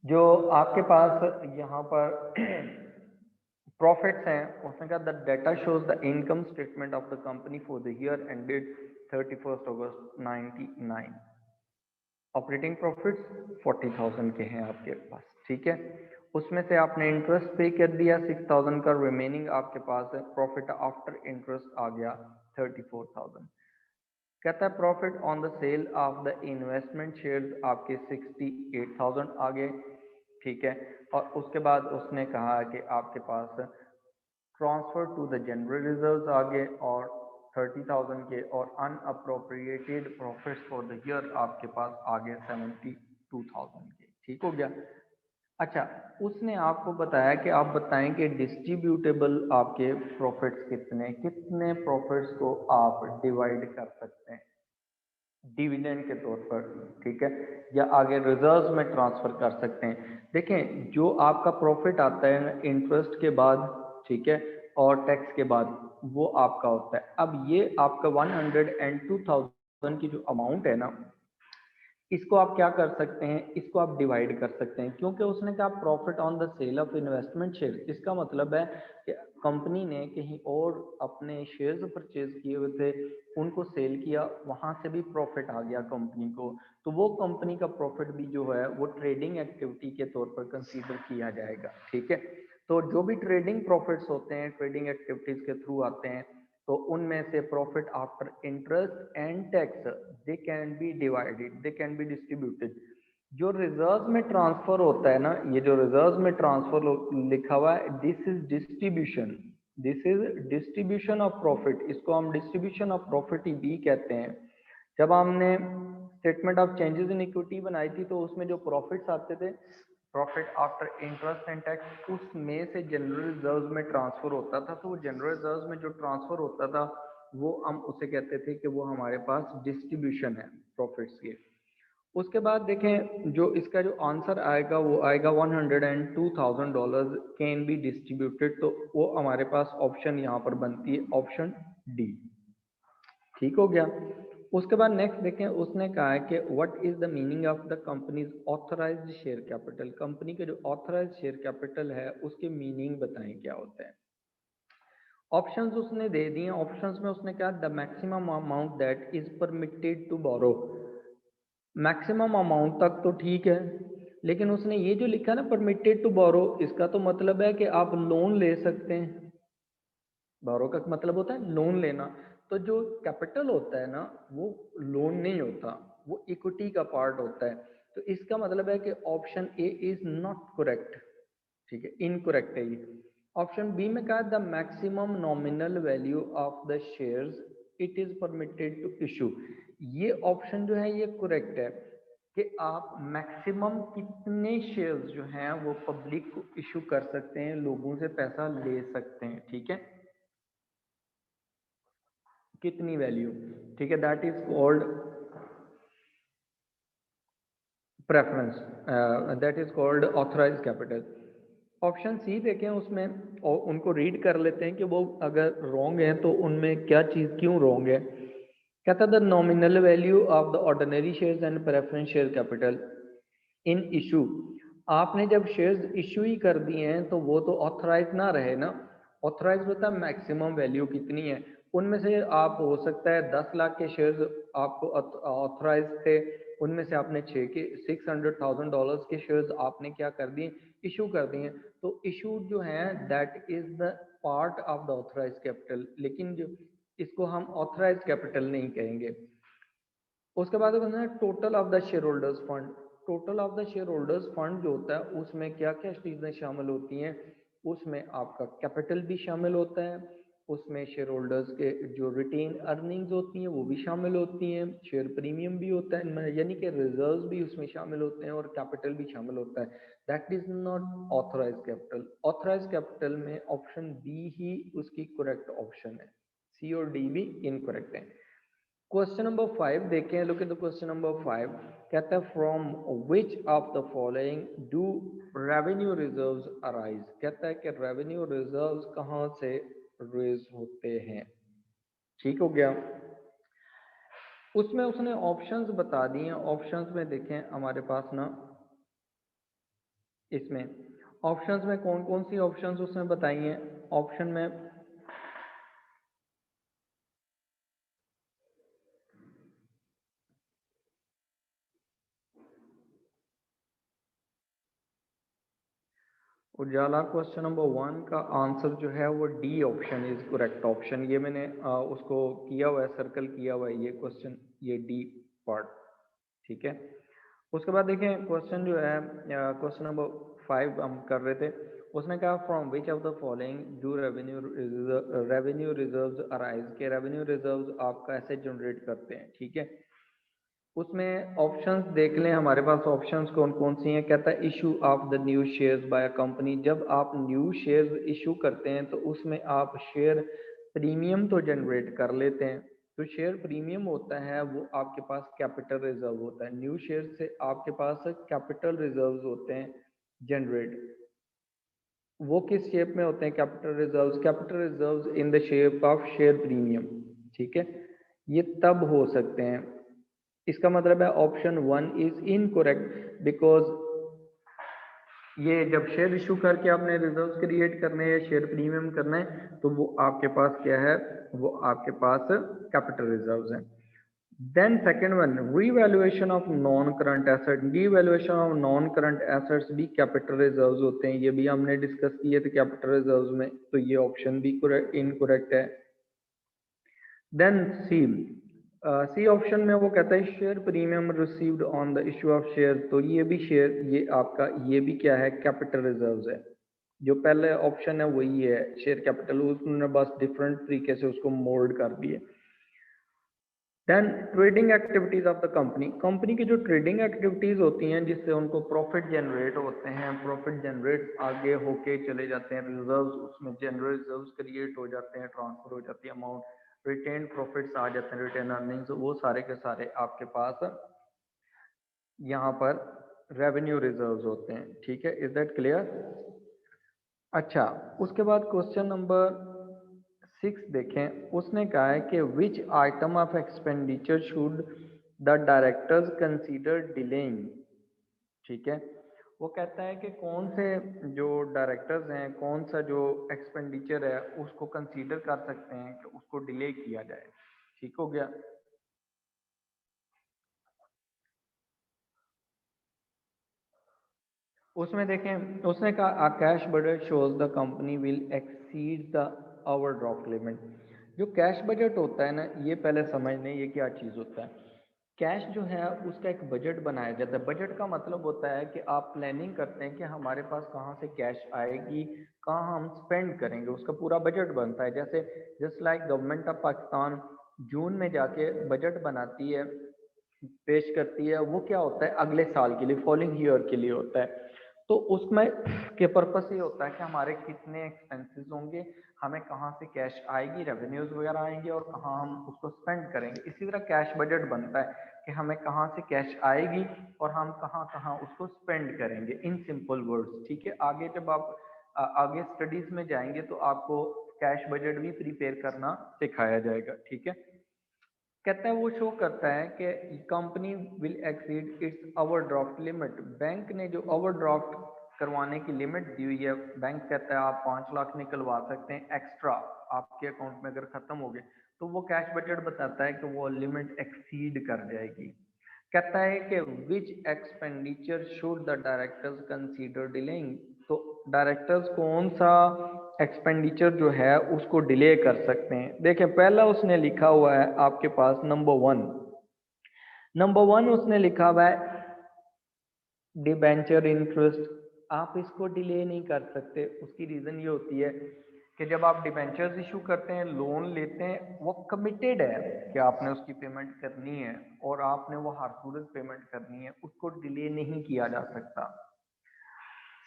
जो आपके पास यहाँ पर प्रॉफिट्स हैं, उसने कहा the data shows the income statement of the company for the year ended 31 August 99। Operating profits 40,000 के हैं आपके पास। ठीक है, उसमें से आपने इंटरेस्ट पे कर दिया 6,000 का, रिमेनिंग आपके पास है प्रॉफिट आफ्टर इंटरेस्ट आ गया 34,000। कहता है profit on the sale of the investment shares आपके 68,000 आ गए। ठीक है, और उसके बाद उसने कहा कि आपके पास transfer to the general reserves आ गए और 30,000 के, और unappropriated profits for the year आपके पास आ गए 72,000 के। ठीक हो गया। अच्छा, उसने आपको बताया कि आप बताएं कि डिस्ट्रीब्यूटेबल आपके प्रॉफिट्स कितने कितने प्रॉफिट्स को आप डिवाइड कर सकते हैं डिविडेंड के तौर पर, ठीक है, या आगे रिजर्व्स में ट्रांसफर कर सकते हैं। देखें, जो आपका प्रॉफिट आता है इंटरेस्ट के बाद, ठीक है, और टैक्स के बाद, वो आपका होता है। अब ये आपका 102,000 की जो अमाउंट है ना, इसको आप क्या कर सकते हैं, इसको आप डिवाइड कर सकते हैं, क्योंकि उसने कहा profit on the sale of investment share. इसका मतलब है कि कंपनी ने कहीं और अपने शेयर्स परचेज किए हुए थे, उनको सेल किया, वहां से भी प्रॉफिट आ गया कंपनी को, तो वो कंपनी का प्रॉफिट भी जो है वो ट्रेडिंग एक्टिविटी के तौर पर कंसीडर किया जाएगा, ठीक है। तो जो भी ट्रेडिंग प्रॉफिट्स होते हैं, ट्रेडिंग एक्टिविटीज के थ्रू आते हैं, तो उनमें से profit after interest and tax they can be divided, they can be distributed. जो रिजर्व में ट्रांसफर होता है ना, ये जो रिजर्व में ट्रांसफर लिखा हुआ है, this is distribution, this is distribution of profit, इसको हम डिस्ट्रीब्यूशन ऑफ प्रॉफिट ही भी कहते हैं। जब हमने statement of changes in equity बनाई थी, तो उसमें जो प्रॉफिट्स आते थे, profit after interest and tax, उसमें से जनरल रिजर्व में ट्रांसफर होता था। तो वो जनरल रिजर्व में जो ट्रांसफर होता था, वो हम उसे कहते थे कि वो हमारे पास डिस्ट्रीब्यूशन है प्रॉफिट्स के। उसके बाद देखें, जो इसका जो आंसर आएगा वो आएगा $102,000 कैन बी डिस्ट्रीब्यूटेड, तो वो हमारे पास ऑप्शन यहाँ पर बनती है ऑप्शन डी, ठीक हो गया। उसके बाद नेक्स्ट देखें, उसने कहा है कि what is the meaning of the companies authorised share capital. Company के जो ऑथराइज्ड शेयर कैपिटल है उसके मीनिंग बताएं क्या होता है। ऑप्शंस उसने दे दिए। ऑप्शंस में उसने कहा the maximum amount that is permitted to borrow. Maximum amount तक तो ठीक है, लेकिन उसने ये जो लिखा ना परमिटेड टू बोरो, इसका तो मतलब है कि आप लोन ले सकते हैं। बोरो का मतलब होता है लोन लेना। तो जो कैपिटल होता है ना, वो लोन नहीं होता, वो इक्विटी का पार्ट होता है। तो इसका मतलब है कि option A is not correct, ठीक है, इनकरेक्ट है ये। ऑप्शन बी में कहा the maximum nominal value of the shares it is permitted to issue. ये ऑप्शन जो है ये करेक्ट है कि आप मैक्सिमम कितने शेयर्स जो हैं वो पब्लिक को इशू कर सकते हैं, लोगों से पैसा ले सकते हैं, ठीक है, कितनी वैल्यू, ठीक है, that is called preference, that is called authorise capital. Option C देखें उसमें, और उनको रीड कर लेते हैं कि वो अगर रॉन्ग है तो उनमें क्या चीज़ क्यों रॉन्ग है। कहता the nominal value of the ordinary shares and preference share capital in issue. आपने जब शेयर्स इशू ही कर दिए हैं तो वो तो ऑथराइज ना रहे ना। ऑथराइज होता है मैक्सिमम वैल्यू कितनी है, उनमें से आप हो सकता है 10 लाख के शेयर्स आपको ऑथराइज थे, उनमें से आपने $600,000 के शेयर्स आपने क्या कर दिए, इशू कर दिए। तो इशू जो है that is the part of the authorise capital, लेकिन जो इसको हम ऑथराइज कैपिटल नहीं कहेंगे। उसके बाद total of the share holders fund. Total of the share holders fund जो होता है उसमें क्या क्या चीज़ें शामिल होती हैं, उसमें आपका कैपिटल भी शामिल होता है, उसमें शेयर होल्डर्स के जो रिटेन अर्निंग्स होती हैं वो भी शामिल होती हैं, शेयर प्रीमियम भी होता है, यानी कि रिजर्व्स भी उसमें शामिल होते हैं, और कैपिटल भी शामिल होता है। That is not authorise capital. Authorise capital में ऑप्शन बी ही उसकी करेक्ट ऑप्शन है, सी और डी भी इनकरेक्ट है। क्वेश्चन नंबर 5 देखें, look at the question number 5। कहता है from which of the following do revenue reserves arise. कहता है कि रेवेन्यू रिजर्व्स कहाँ से रेज होते हैं, ठीक हो गया। उसमें उसने ऑप्शंस बता दिए। ऑप्शंस में देखें हमारे पास ना, इसमें ऑप्शंस में कौन कौन सी ऑप्शंस उसने बताई हैं। ऑप्शन में उजाला क्वेश्चन नंबर 1 का आंसर जो है वो D option is correct option. ये मैंने उसको किया हुआ है, सर्कल किया हुआ है ये क्वेश्चन, ये डी पार्ट, ठीक है। उसके बाद देखें क्वेश्चन जो है, क्वेश्चन नंबर 5 हम कर रहे थे। उसने कहा from which of the following do revenue reserves arise, के रेवेन्यू रिजर्व्स आप कैसे जनरेट करते हैं, ठीक है। उसमें ऑप्शंस देख लें, हमारे पास ऑप्शंस कौन कौन सी हैं। कहता है issue of the new shares by a company. जब आप न्यू शेयर्स इशू करते हैं तो उसमें आप शेयर प्रीमियम तो जनरेट कर लेते हैं। तो शेयर प्रीमियम होता है वो आपके पास कैपिटल रिजर्व होता है। न्यू शेयर से आपके पास कैपिटल रिजर्व्स होते हैं जनरेट। वो किस शेप में होते हैं capital reserves? Capital reserves in the shape of share premium. ठीक है, ये तब हो सकते हैं। इसका मतलब है ऑप्शन 1 इज इनकरेक्ट बिकॉज ये जब शेयर इशू करके आपने रिजर्व्स क्रिएट करने हैं या शेयर प्रीमियम करना है तो वो आपके पास क्या है, वो आपके पास कैपिटल रिजर्व्स हैं। Then second one, revaluation of non current asset. Revaluation of non current assets भी कैपिटल रिजर्व्स होते हैं। ये भी हमने डिस्कस किए थे कैपिटल रिजर्व्स में, तो ये ऑप्शन भी इनकरेक्ट है। देन सी ऑप्शन में वो कहता है share premium received on the issue of share. तो ये भी शेयर, ये आपका ये भी क्या है, कैपिटल रिजर्व्स है। जो पहले ऑप्शन है वही है शेयर कैपिटल, उसने बस डिफरेंट तरीके से उसको मोल्ड कर दिए। Then trading activities of the company. Company की जो ट्रेडिंग एक्टिविटीज होती हैं जिससे उनको प्रॉफिट जनरेट होते हैं, प्रॉफिट जनरेट आगे होके चले जाते हैं रिजर्व्स, उसमें जनरल रिजर्व्स क्रिएट हो जाते हैं, ट्रांसफर हो जाती है अमाउंट, रिटेन प्रॉफिट्स आ जाते हैं, रिटेन अर्निंग्स, वो सारे के सारे आपके पास यहाँ पर रेवेन्यू रिजर्व्स होते हैं। ठीक है, इज दैट क्लियर? अच्छा, उसके बाद क्वेश्चन नंबर 6 देखें। उसने कहा है कि विच item of expenditure should the directors consider delaying. ठीक है, वो कहता है कि कौन से जो डायरेक्टर्स हैं, कौन सा जो एक्सपेंडिचर है उसको कंसीडर कर सकते हैं कि उसको डिले किया जाए। ठीक हो गया। उसमें देखें, उसने कहा cash budget shows the company will exceed the overdraft limit. जो कैश बजट होता है ना, ये पहले समझ लें ये क्या चीज़ होता है। कैश जो है उसका एक बजट बनाया जाता है। बजट का मतलब होता है कि आप प्लानिंग करते हैं कि हमारे पास कहाँ से कैश आएगी, कहाँ हम स्पेंड करेंगे, उसका पूरा बजट बनता है। जैसे just like government of Pakistan June में जाके बजट बनाती है, पेश करती है, वो क्या होता है अगले साल के लिए, फॉलोइंग ईयर के लिए होता है। तो उसमें के पर्पस ये होता है कि हमारे कितने एक्सपेंसेस होंगे, हमें कहाँ से कैश आएगी, रेवेन्यूज वगैरह आएंगे और कहाँ हम उसको स्पेंड करेंगे। इसी तरह कैश बजट बनता है कि हमें कहाँ से कैश आएगी और हम कहाँ कहाँ उसको स्पेंड करेंगे, इन सिंपल वर्ड्स। ठीक है, आगे जब आप आगे स्टडीज में जाएंगे तो आपको कैश बजट भी प्रिपेयर करना सिखाया जाएगा। ठीक है, कहता है वो शो करता है कि company will exceed it's overdraft limit. Bank ने जो ओवरड्राफ्ट करवाने की लिमिट दी हुई है, बैंक कहता है आप 5 लाख निकलवा सकते हैं एक्स्ट्रा, आपके अकाउंट में अगर खत्म हो गए तो वो कैश बजट बताता है कि वो लिमिट एक्सीड कर जाएगी। कहता है कि which expenditure should the directors consider delaying. तो डायरेक्टर्स कौन सा एक्सपेंडिचर जो है उसको डिले कर सकते हैं। देखें, पहला उसने लिखा हुआ है आपके पास नंबर वन उसने लिखा हुआ है डिबेंचर इंटरेस्ट। आप इसको डिले नहीं कर सकते। उसकी रीज़न ये होती है कि जब आप डिबेंचर्स इशू करते हैं, लोन लेते हैं, वो कमिटेड है कि आपने उसकी पेमेंट करनी है और आपने वो हर सूरत पेमेंट करनी है, उसको डिले नहीं किया जा सकता।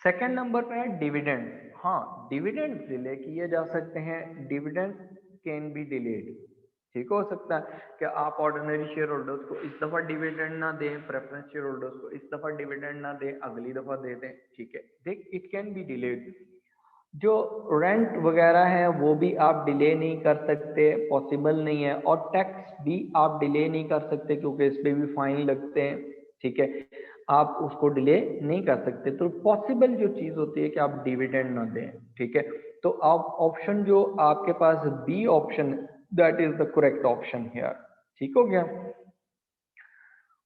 सेकंड नंबर पे है डिविडेंड। हाँ, डिविडेंड डिले किए जा सकते हैं, डिविडेंड कैन बी डिलेड। ठीक हो सकता है कि आप ऑर्डिनरी शेयर होल्डर्स को इस दफा डिविडेंड ना दें, प्रेफरेंस शेयर होल्डर्स को इस दफा डिविडेंड ना दें, अगली दफा दे दें। ठीक है, देख इट कैन बी डिलेड। जो रेंट वगैरह है वो भी आप डिले नहीं कर सकते, पॉसिबल नहीं है। और टैक्स भी आप डिले नहीं कर सकते क्योंकि इस पे भी फाइन लगते हैं। ठीक है, आप उसको डिले नहीं कर सकते। तो पॉसिबल जो चीज होती है कि आप डिविडेंड ना दें। ठीक है, तो आप ऑप्शन जो आपके पास B option, that is the correct option here. ठीक हो गया।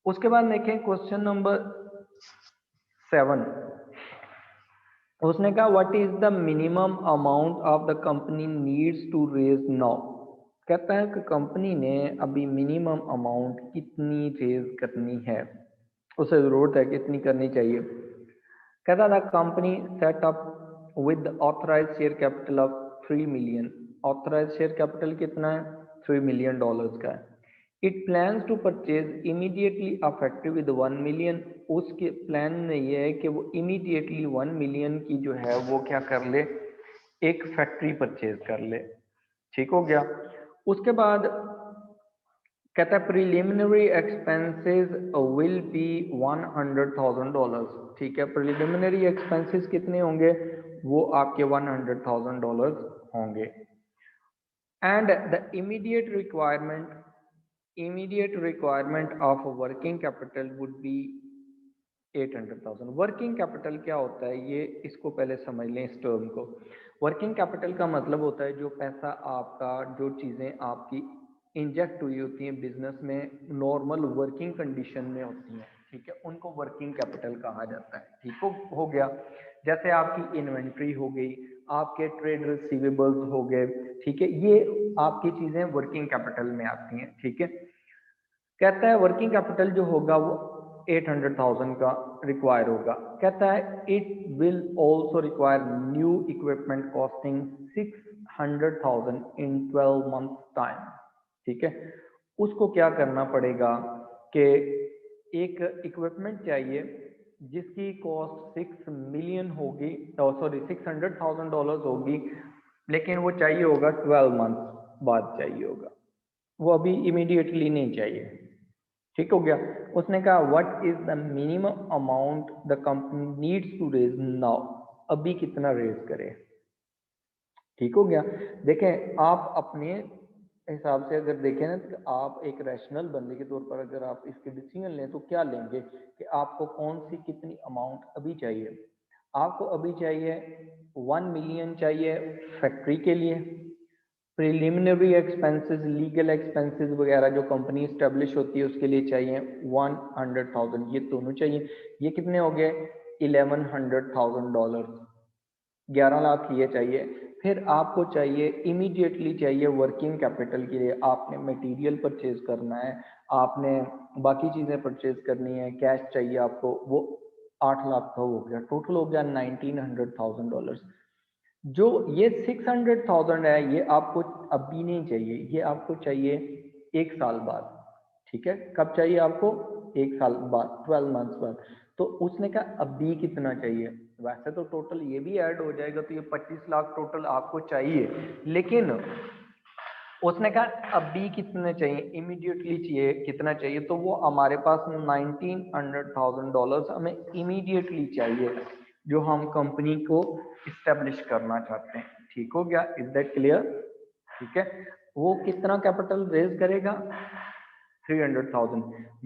उसके बाद देखें क्वेश्चन नंबर 7। उसने कहा what is the minimum amount of the company needs to raise now. कहता है कि कंपनी ने अभी मिनिमम अमाउंट कितनी रेज करनी है, उसे जरूरत है कितनी करनी चाहिए। कहता था company set up with authorise share capital of 3 million. Authorise share capital कितना है? $3 मिलियन का है। It plans to purchase immediately effective with 1 million. उसके प्लान में ये है कि वो इमीडिएटली 1 मिलियन की जो है वो क्या कर ले, एक फैक्ट्री परचेज कर ले। ठीक हो गया। उसके बाद कहता है प्रिलिमिनरी एक्सपेंसेस विल बी $100,000। ठीक है, प्रिलिमिनरी एक्सपेंसेस कितने होंगे, वो आपके $100,000 होंगे। And the immediate requirement of working capital would be 800,000। Working capital क्या होता है, ये इसको पहले समझ लें इस टर्म को। वर्किंग कैपिटल का मतलब होता है जो पैसा आपका, जो चीज़ें आपकी इंजेक्ट हुई होती हैं बिजनेस में, नॉर्मल वर्किंग कंडीशन में होती हैं, ठीक है, उनको वर्किंग कैपिटल कहा जाता है। ठीक हो गया। जैसे आपकी इन्वेंट्री हो गई, आपके ट्रेड रिसीवेबल्स हो गए, ठीक है, ये आपकी चीज़ें वर्किंग कैपिटल में आती हैं। ठीक है, कहता है वर्किंग कैपिटल जो होगा वो 800,000 का रिक्वायर होगा। कहता है it will also require new equipment costing 600,000 in 12 month time. ठीक है, उसको क्या करना पड़ेगा कि एक इक्विपमेंट चाहिए जिसकी कॉस्ट 6 मिलियन होगी, सॉरी $600,000 होगी, लेकिन वो चाहिए होगा 12 मंथ बाद चाहिए होगा, वो अभी इमीडिएटली नहीं चाहिए। ठीक हो गया। उसने कहा what is the minimum amount the company needs to raise now, अभी कितना रेज करे। ठीक हो गया। देखें आप अपने हिसाब से अगर देखें ना, तो आप एक रैशनल बंदे के तौर पर अगर आप इसके डिसीजन लें तो क्या लेंगे कि आपको कौन सी कितनी अमाउंट अभी चाहिए। आपको अभी चाहिए 1 मिलियन चाहिए फैक्ट्री के लिए, प्रिलिमिनरी एक्सपेंसेस, लीगल एक्सपेंसेस वगैरह जो कंपनी स्टेब्लिश होती है उसके लिए चाहिए 100,000, ये दोनों चाहिए। ये कितने हो गए, $1,100,000, 11 लाख ये चाहिए। फिर आपको चाहिए इमीडिएटली चाहिए वर्किंग कैपिटल के लिए, आपने मटेरियल परचेज करना है, आपने बाकी चीज़ें परचेज करनी है, कैश चाहिए आपको, वो 8 लाख का हो गया, टोटल हो गया $1,900,000। जो ये 600,000 है ये आपको अभी नहीं चाहिए, ये आपको चाहिए 1 साल बाद। ठीक है, कब चाहिए आपको, 1 साल बाद, 12 मंथ्स बाद। तो उसने कहा अभी कितना चाहिए, वैसे तो टोटल ये भी ऐड हो जाएगा तो ये 25 लाख टोटल आपको चाहिए, लेकिन उसने कहा अभी कितने चाहिए, इमीडिएटली चाहिए कितना चाहिए, तो वो हमारे पास $1,900,000 हमें इमीडिएटली चाहिए जो हम कंपनी को इस्टेब्लिश करना चाहते हैं। ठीक हो गया, इज दैट क्लियर। ठीक है, वो कितना कैपिटल रेज करेगा, 300,000।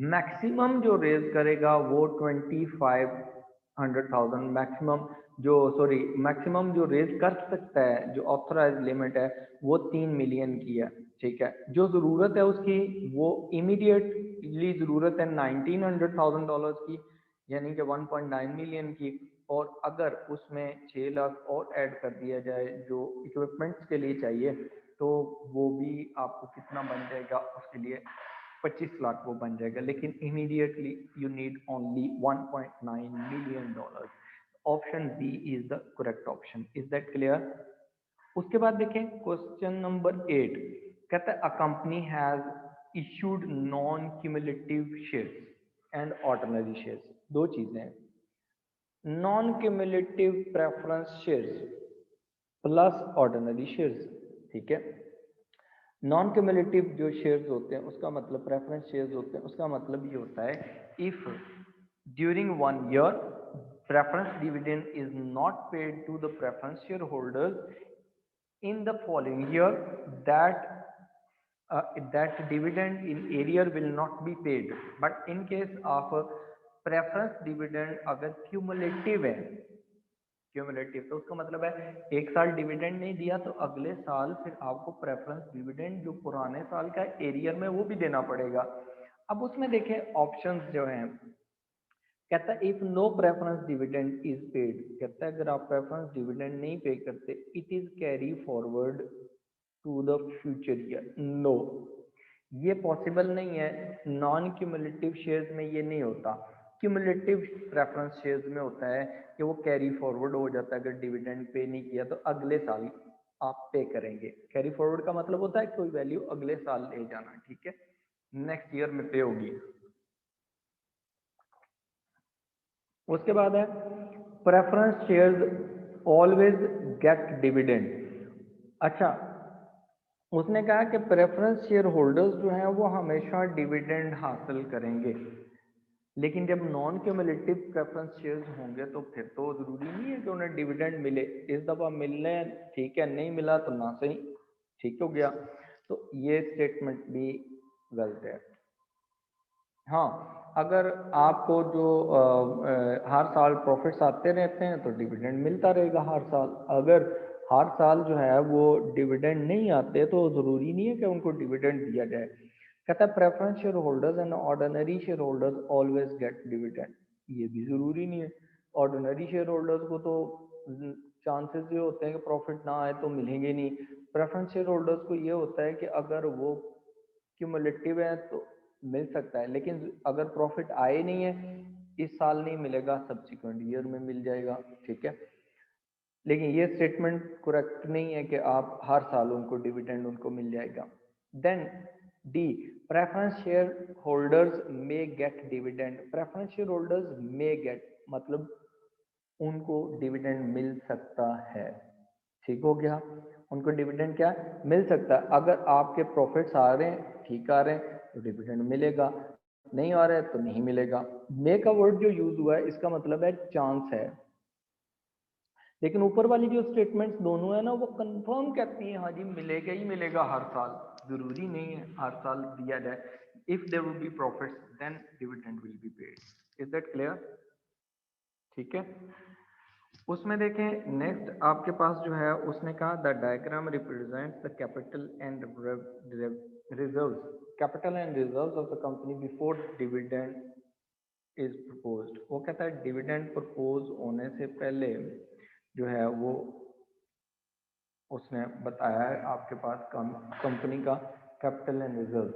मैक्सिमम जो रेज करेगा वो 2500,000 मैक्सिमम, जो सॉरी मैक्सिमम जो रेज कर सकता है, जो ऑथराइज लिमिट है वो 3 मिलियन की है। ठीक है, जो ज़रूरत है उसकी वो इमीडिएटली ज़रूरत है $1,900,000 की, यानी कि 1.9 मिलियन की, और अगर उसमें 6 लाख और ऐड कर दिया जाए जो इक्विपमेंट्स के लिए चाहिए, तो वो भी आपको कितना बन जाएगा, उसके लिए 25 लाख वो बन जाएगा, लेकिन immediately you need only $1.9 million. Option B is the correct option, is that clear. उसके बाद देखें क्वेश्चन नंबर 8, कहता है a company has issued non cumulative shares and ordinary shares. दो चीजें हैं, non cumulative preference shares plus ordinary shares. ठीक है, नॉन क्यूमुलेटिव जो शेयर्स होते हैं उसका मतलब, प्रेफरेंस शेयर्स होते हैं उसका मतलब ये होता है if during 1 year preference dividend is not paid to the preference shareholders in the following year, that that dividend in area will not be paid, but in case of preference dividend अगर क्यूमुलेटिव है, क्यूमुलेटिव तो उसका मतलब है एक साल डिविडेंड नहीं दिया तो अगले साल फिर आपको प्रेफरेंस डिविडेंड जो पुराने साल का एरियर में वो भी देना पड़ेगा। अब उसमें देखें ऑप्शंस जो हैं, कहता है if no preference dividend is paid, कहता है अगर आप प्रेफरेंस डिविडेंड नहीं पे करते, it is carry forward to the future year. No, ये पॉसिबल नहीं है, नॉन क्यूमुलेटिव शेयर्स में ये नहीं होता, क्यूमुलेटिव प्रेफरेंस शेयर्स में होता है कि वो कैरी फॉरवर्ड हो जाता है, अगर डिविडेंड पे नहीं किया तो अगले साल आप पे करेंगे। कैरी फॉरवर्ड का मतलब होता है कोई वैल्यू अगले साल ले जाना। ठीक है, नेक्स्ट ईयर में पे होगी। उसके बाद है preference shares always get dividend. अच्छा, उसने कहा कि प्रेफरेंस शेयर होल्डर्स जो हैं वो हमेशा डिविडेंड हासिल करेंगे, लेकिन जब नॉन क्यूमुलेटिव प्रेफरेंस शेयर्स होंगे तो फिर तो ज़रूरी नहीं है कि उन्हें डिविडेंड मिले। इस दफ़ा मिलने ठीक है, नहीं मिला तो ना सही, ठीक हो गया। तो ये स्टेटमेंट भी गलत है। हाँ, अगर आपको जो हर साल प्रॉफिट्स आते रहते हैं तो डिविडेंड मिलता रहेगा हर साल। अगर हर साल जो है वो डिविडेंड नहीं आते तो ज़रूरी नहीं है कि उनको डिविडेंड दिया जाए। कहता है preference share holders and ordinary share holders always get dividend. ये भी ज़रूरी नहीं है। ऑर्डिनरी शेयर होल्डर्स को तो चांसेस ये होते हैं कि प्रॉफिट ना आए तो मिलेंगे नहीं। प्रेफरेंस शेयर होल्डर्स को ये होता है कि अगर वो क्यूमुलेटिव है तो मिल सकता है, लेकिन अगर प्रॉफिट आए नहीं है, इस साल नहीं मिलेगा, सब्सिक्वेंट ईयर में मिल जाएगा, ठीक है। लेकिन ये स्टेटमेंट करेक्ट नहीं है कि आप हर साल उनको डिविडेंड उनको मिल जाएगा। Then D, preference shareholders may get dividend. Preference shareholders may get मतलब उनको डिविडेंड मिल सकता है, ठीक हो गया। उनको डिविडेंड क्या मिल सकता है। अगर आपके प्रॉफिट्स आ रहे हैं, ठीक आ रहे हैं तो डिविडेंड मिलेगा, नहीं आ रहा है तो नहीं मिलेगा। मे का वर्ड जो यूज हुआ है इसका मतलब है चांस है, लेकिन ऊपर वाली जो स्टेटमेंट्स दोनों है ना वो कंफर्म कहती हैं हाँ जी मिलेगा ही मिलेगा हर साल। जरूरी नहीं है हर साल दिया जाए। If there will be profits then dividend will be paid. Is that clear? ठीक है। उसमें देखें नेक्स्ट आपके पास जो है उसने कहा the diagram represent the capital and reserves, capital and reserves of the company before dividend is proposed. वो कहता है डिविडेंड प्रपोज होने से पहले जो है वो उसने बताया है आपके पास कंपनी का कैपिटल एंड रिजर्व।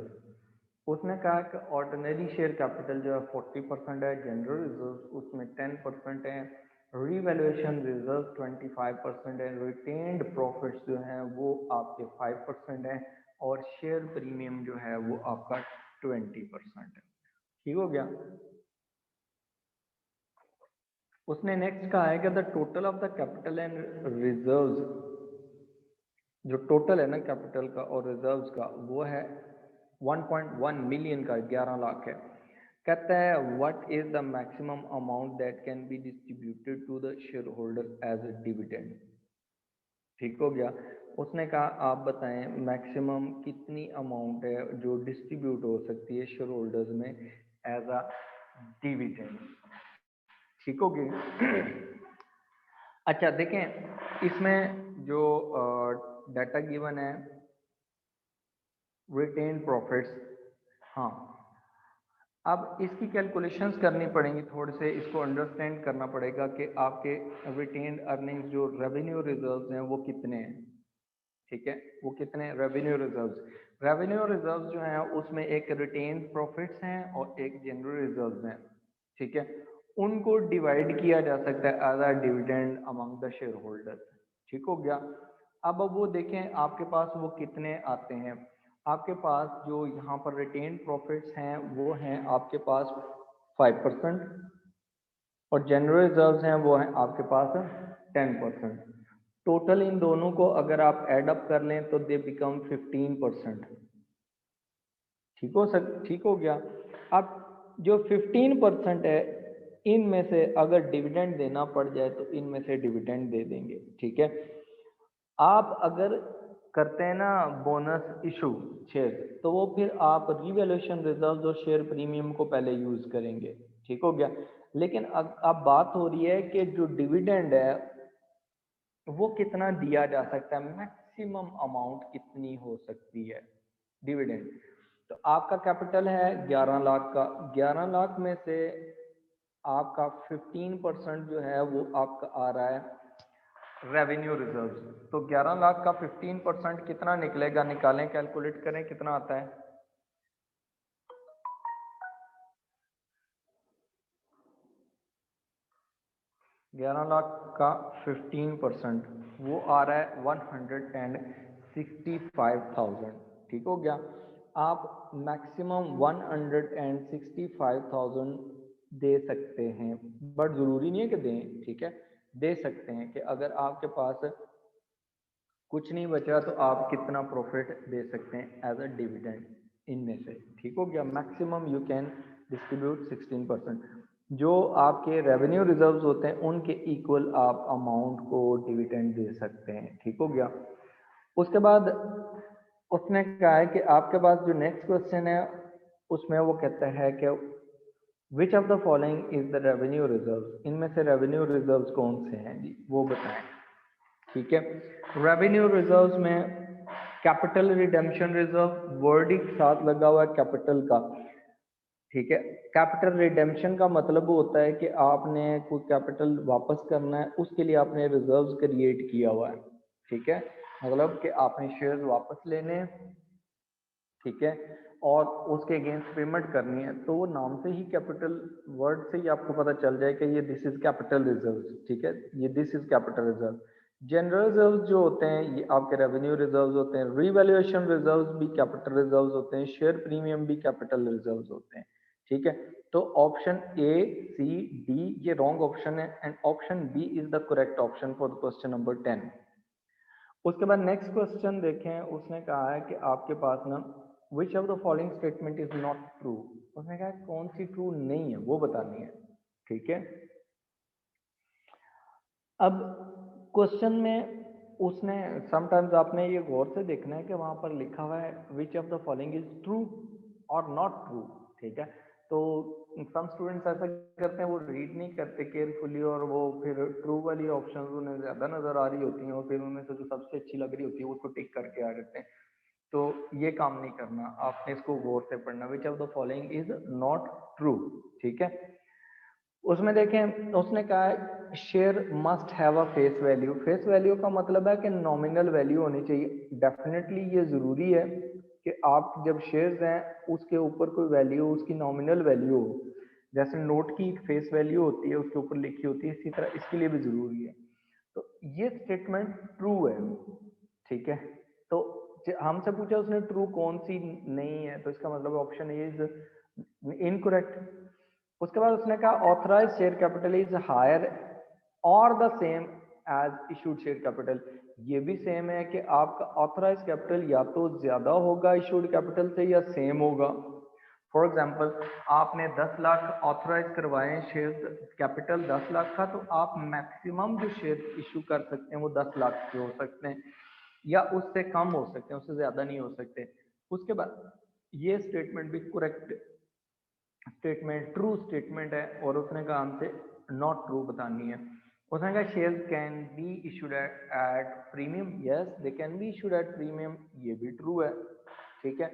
उसने कहा कि ऑर्डिनरी शेयर कैपिटल जो है 40% है, जनरल रिजर्व उसमें 10% है, रीवैल्यूएशन रिजर्व 25% है, रिटेन्ड प्रॉफिट्स जो हैं वो आपके 5% है, और शेयर प्रीमियम जो है वो आपका 20% है। ठीक हो गया। उसने नेक्स्ट कहा है कि the total of the capital and reserves, जो टोटल है ना कैपिटल का और रिजर्व्स का वो है 1.1 मिलियन का, 11 लाख है। कहता है what is the maximum amount that can be distributed to the shareholder as a dividend. ठीक हो गया। उसने कहा आप बताएं मैक्सिमम कितनी अमाउंट है जो डिस्ट्रीब्यूट हो सकती है शेयर होल्डर्स में एज अ डिविडेंड। ठीक हो गया। अच्छा देखें इसमें जो डाटा गिवन है रिटेन प्रॉफिट्स, हाँ अब इसकी कैलकुलेशंस करनी पड़ेंगी, थोड़े से इसको अंडरस्टैंड करना पड़ेगा कि आपके रिटेन्ड अर्निंग्स जो रेवेन्यू रिजर्व्स हैं वो कितने हैं। ठीक है, वो कितने रेवेन्यू रिजर्व्स, रेवेन्यू रिजर्व्स जो हैं उसमें एक रिटेन प्रॉफिट्स हैं और एक जनरल रिजर्व्स हैं। ठीक है, उनको डिवाइड किया जा सकता है as a dividend among the shareholders. ठीक हो गया। अब वो देखें आपके पास वो कितने आते हैं। आपके पास जो यहाँ पर रिटेन प्रॉफिट्स हैं वो हैं आपके पास 5%, और जनरल रिजर्व्स हैं वो हैं आपके पास 10%। टोटल इन दोनों को अगर आप एड अप कर लें तो दे बिकम 15%। ठीक हो गया। अब जो 15% है इनमें से अगर डिविडेंड देना पड़ जाए तो इनमें से डिविडेंड दे देंगे। ठीक है, आप अगर करते हैं ना बोनस इशू शेयर, तो वो फिर आप रिवैल्यूएशन रिजर्व्स और शेयर प्रीमियम को पहले यूज करेंगे। ठीक हो गया। लेकिन अब बात हो रही है कि जो डिविडेंड है वो कितना दिया जा सकता है, मैक्सिमम अमाउंट कितनी हो सकती है डिविडेंड। तो आपका कैपिटल है 11 लाख का, 11 लाख में से आपका 15% जो है वो आपका आ रहा है रेवेन्यू रिजर्व्स। तो 11 लाख का 15% कितना निकलेगा, निकालें, कैलकुलेट करें कितना आता है। 11 लाख का 15% वो आ रहा है 165,000। ठीक हो गया। आप मैक्सिमम 165,000 दे सकते हैं, बट जरूरी नहीं है कि दें, ठीक है, दे सकते हैं कि अगर आपके पास कुछ नहीं बचा तो आप कितना प्रॉफिट दे सकते हैं एज अ डिविडेंड इनमें से, ठीक हो गया। Maximum you can distribute 16%। जो आपके रेवेन्यू रिजर्व्स होते हैं उनके इक्वल आप अमाउंट को डिविडेंड दे सकते हैं, ठीक हो गया। उसके बाद उसने कहा है कि आपके पास जो नेक्स्ट क्वेश्चन है उसमें वो कहता है कि which of the following is the revenue reserves, इनमें से रेवेन्यू रिजर्व्स कौन से हैं जी, वो बताएं, ठीक है। रेवेन्यू रिजर्व्स में कैपिटल रिडेम्पशन रिजर्व, वर्ड ही साथ लगा हुआ है कैपिटल का, ठीक है। कैपिटल रिडेम्पशन का मतलब होता है कि आपने कोई कैपिटल वापस करना है, उसके लिए आपने रिजर्व्स क्रिएट किया हुआ है, ठीक है। मतलब कि आपने शेयर्स वापस लेने हैं, ठीक है, और उसके अगेंस्ट पेमेंट करनी है, तो वो नाम से ही कैपिटल, वर्ड से ही आपको पता चल जाए कि ये दिस इज कैपिटल रिजर्व, ठीक है, ये this is capital reserve. General reserve जो होते हैं ये आपके रेवेन्यू रिजर्व होते हैं, रिवैल्यूएशन रिजर्व भी कैपिटल रिजर्व होते हैं, शेयर प्रीमियम भी कैपिटल रिजर्व होते हैं, ठीक है। तो ऑप्शन ए सी डी ये रॉन्ग ऑप्शन है and option B is the correct option for question number 10। उसके बाद नेक्स्ट क्वेश्चन देखें, उसने कहा है कि आपके पास ना विच of the following statement is not true, उसने कहा कौन सी ट्रू नहीं है वो बतानी है, ठीक है। अब क्वेश्चन में उसने समटाइम्स आपने ये गौर से देखना है कि वहां पर लिखा हुआ है विच of the following is true और नॉट ट्रू, ठीक है। तो सम स्टूडेंट्स ऐसा करते हैं, वो रीड नहीं करते केयरफुली और वो फिर ट्रू वाली ऑप्शन उन्हें ज्यादा नजर आ रही होती हैं और फिर उनमें से जो सबसे अच्छी लग रही होती है उसको टिक करके आ जाते हैं। तो ये काम नहीं करना, आपने इसको गौर से पढ़ना, विच of the following is not true, ठीक है। उसमें देखें उसने कहा है share must have a face value, face value का मतलब है कि नॉमिनल वैल्यू होनी चाहिए। डेफिनेटली ये जरूरी है कि आप जब शेयर्स हैं उसके ऊपर कोई वैल्यू, उसकी नॉमिनल वैल्यू हो, जैसे नोट की एक फेस वैल्यू होती है उसके ऊपर लिखी होती है, इसी तरह इसके लिए भी जरूरी है। तो ये स्टेटमेंट ट्रू है, ठीक है। तो हमसे पूछा उसने ट्रू कौन सी नहीं है, तो इसका मतलब ऑप्शन इज इनकरेक्ट। उसके बाद उसने कहा authorise share capital is higher और the same as issued share capital, ये भी सेम है कि आपका ऑथराइज कैपिटल या तो ज्यादा होगा इशूड कैपिटल से या सेम होगा। फॉर एग्जाम्पल आपने 10 लाख ऑथराइज करवाए शेयर कैपिटल 10 लाख का, तो आप मैक्सिमम जो शेयर इशू कर सकते हैं वो 10 लाख के हो सकते हैं या उससे कम हो सकते हैं, उससे ज्यादा नहीं हो सकते। उसके बाद ये स्टेटमेंट भी करेक्ट स्टेटमेंट, ट्रू स्टेटमेंट है और उसने कहा हमसे नॉट ट्रू बतानी है। उसने कहा share can be issued at premium, yes they can be issued at premium, ये भी ट्रू है, ठीक है।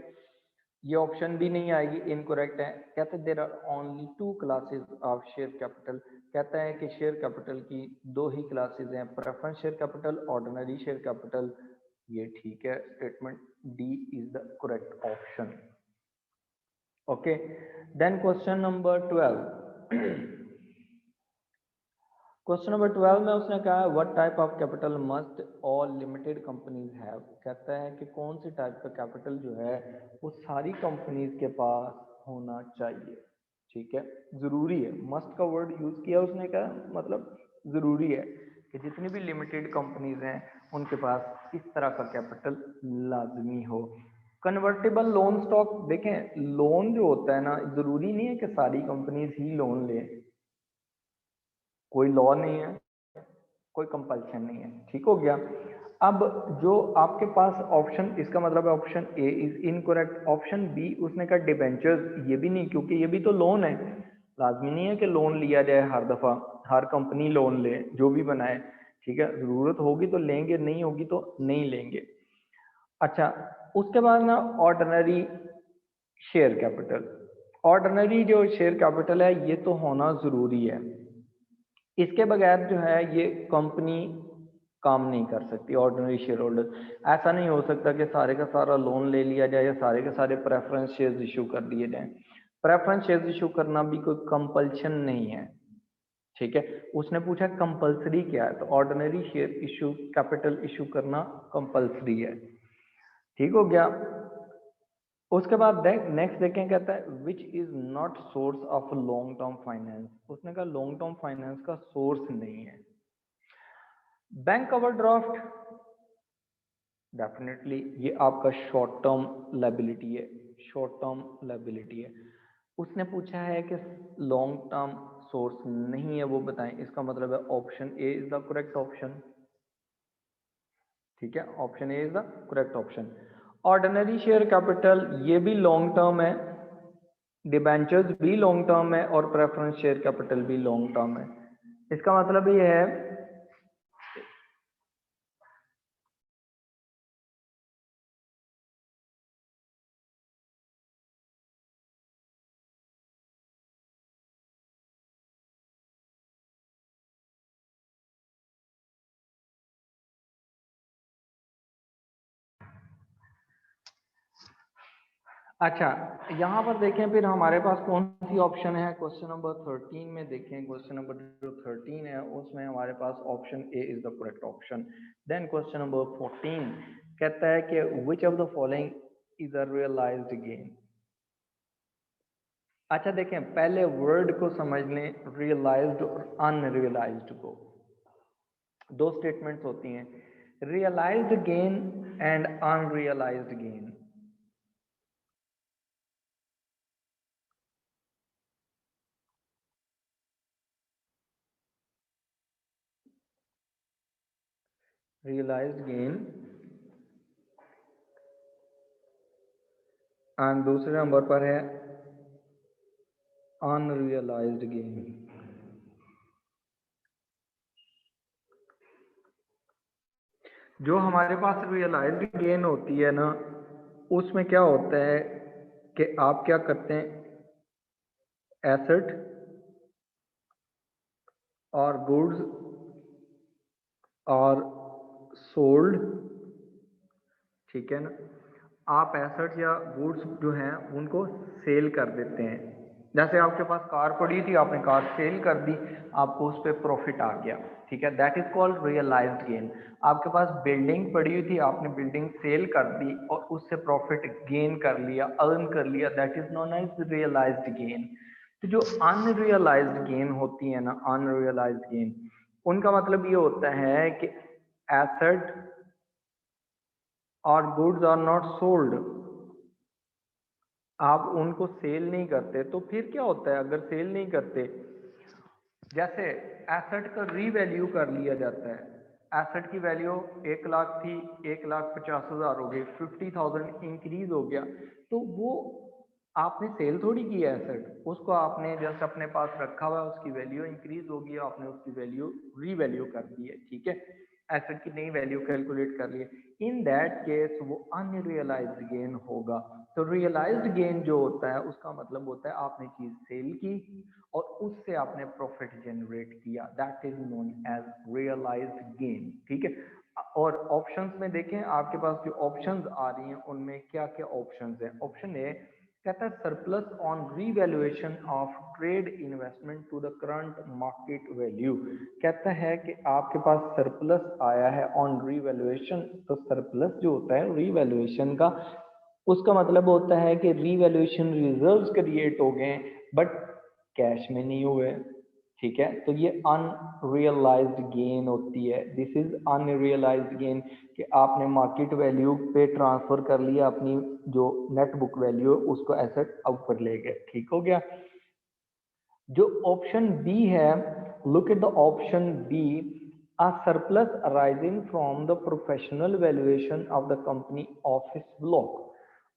ये ऑप्शन भी नहीं आएगी, इनकरेक्ट है। कहते हैं there are only two classes of share capital, कहता है कि शेयर कैपिटल की दो ही क्लासेस हैं, preference share capital, ordinary share capital, ये ठीक है। Statement D is the correct option, okay. Then question number 12 question number 12 में उसने कहा what type of capital must all limited companies have, कहता है कि कौन सी टाइप का कैपिटल जो है वो सारी कंपनीज के पास होना चाहिए, ठीक है। जरूरी है, मस्ट का वर्ड यूज किया उसने, कहा मतलब जरूरी है कि जितनी भी लिमिटेड कंपनीज हैं उनके पास इस तरह का कैपिटल लाजमी हो। कन्वर्टेबल लोन स्टॉक, देखें लोन जो होता है ना, जरूरी नहीं है कि सारी कंपनीज ही लोन लें, कोई लॉ नहीं है, कोई कंपल्शन नहीं है, ठीक हो गया। अब जो आपके पास ऑप्शन, इसका मतलब है option A is incorrect. Option B उसने कहा डिबेंचर्स, ये भी नहीं, क्योंकि ये भी तो लोन है, लाजमी नहीं है कि लोन लिया जाए हर दफा, हर कंपनी लोन ले जो भी बनाए, ठीक है। जरूरत होगी तो लेंगे, नहीं होगी तो नहीं लेंगे। अच्छा, उसके बाद ना ऑर्डिनरी शेयर कैपिटल, ऑर्डिनरी जो शेयर कैपिटल है ये तो होना जरूरी है, इसके बगैर जो है ये कंपनी काम नहीं कर सकती। ऑर्डिनरी शेयर होल्डर, ऐसा नहीं हो सकता कि सारे का सारा लोन ले लिया जाए या सारे के सारे प्रेफरेंस शेयर्स इशू कर दिए जाएं। प्रेफरेंस शेयर्स इशू करना भी कोई कंपल्शन नहीं है, ठीक है। उसने पूछा कंपल्सरी क्या है, तो ordinary share issue capital issue करना कंपल्सरी है, ठीक हो गया। उसके बाद नेक्स्ट देखें, कहता है which is not source of long term finance. उसने कहा लॉन्ग टर्म फाइनेंस का सोर्स नहीं है। बैंक ओवरड्राफ्ट डेफिनेटली ये आपका शॉर्ट टर्म लायबिलिटी है, शॉर्ट टर्म लायबिलिटी है। उसने पूछा है कि लॉन्ग टर्म सोर्स नहीं है, वो बताएं। इसका मतलब है option A is the correct option. ठीक है, option A is the correct option. Ordinary share capital ये भी लॉन्ग टर्म है, डिबेंचर्स भी लॉन्ग टर्म है और प्रेफरेंस शेयर कैपिटल भी लॉन्ग टर्म है। इसका मतलब ये है अच्छा, यहाँ पर देखें फिर हमारे पास कौन सी ऑप्शन है। क्वेश्चन नंबर 13 में देखें, क्वेश्चन नंबर जो 13 है उसमें हमारे पास option A is the correct option. Then question number 14 कहता है कि which of the following is a realised gain. अच्छा देखें, पहले वर्ड को समझ लें, रियलाइज्ड और अनरियलाइज्ड को। दो स्टेटमेंट्स होती हैं, realised gain and unrealised gain. Realised gain and दूसरे नंबर पर है अनरियलाइज्ड गेन। जो हमारे पास रियलाइज्ड गेन होती है ना, उसमें क्या होता है कि आप क्या करते हैं, एसेट और गुड्स और सोल्ड, ठीक है ना, आप एसेट या गुड्स जो हैं उनको सेल कर देते हैं। जैसे आपके पास कार पड़ी थी, आपने कार सेल कर दी, आपको उस पर प्रॉफिट आ गया, ठीक है, that is called realised gain. आपके पास बिल्डिंग पड़ी हुई थी, आपने बिल्डिंग सेल कर दी और उससे प्रॉफिट गेन कर लिया, अर्न कर लिया, that is known as realised gain. तो जो अनरियलाइज्ड गेन होती है ना, अनरियलाइज्ड गेन, उनका मतलब ये होता है कि एसेट और गुड्स आर नॉट सोल्ड, आप उनको सेल नहीं करते। तो फिर क्या होता है अगर सेल नहीं करते, जैसे एसेट का रीवैल्यू कर लिया जाता है, एसेट की वैल्यू 1 लाख थी, 1,50,000 हो गई, 50,000 इंक्रीज हो गया, तो वो आपने सेल थोड़ी की है एसेट, उसको आपने जस्ट अपने पास रखा हुआ है, उसकी वैल्यू इंक्रीज होगी, आपने उसकी वैल्यू रीवैल्यू कर दी है, ठीक है, एसेट की नई वैल्यू कैलकुलेट कर ली है। इन दैट केस वो अनरियलाइज्ड गेन होगा। तो रियलाइज्ड गेन जो होता है उसका मतलब होता है आपने चीज सेल की और उससे आपने प्रॉफिट जनरेट किया, that is known as realised gain, ठीक है। और ऑप्शंस में देखें, आपके पास जो ऑप्शंस आ रही हैं उनमें क्या क्या ऑप्शंस हैं। ऑप्शन ए कहता है surplus on revaluation of trade investment to the current market value. कहता है कि आपके पास सरप्लस आया है ऑन रीवैल्यूएशन। तो सरप्लस जो होता है रीवैल्यूएशन का, उसका मतलब होता है कि रीवैल्यूएशन रिजर्व्स क्रिएट हो गए बट कैश में नहीं हुए, ठीक है। तो ये अनरियलाइज्ड गेन होती है, दिस इज अनरियलाइज्ड गेन, कि आपने मार्केट वैल्यू पे ट्रांसफर कर लिया अपनी जो नेट बुक वैल्यू है उसको एसेट ऊपर ले गए, ठीक हो गया। जो ऑप्शन बी है, look at the option B, a surplus arising from the professional valuation of the company office block.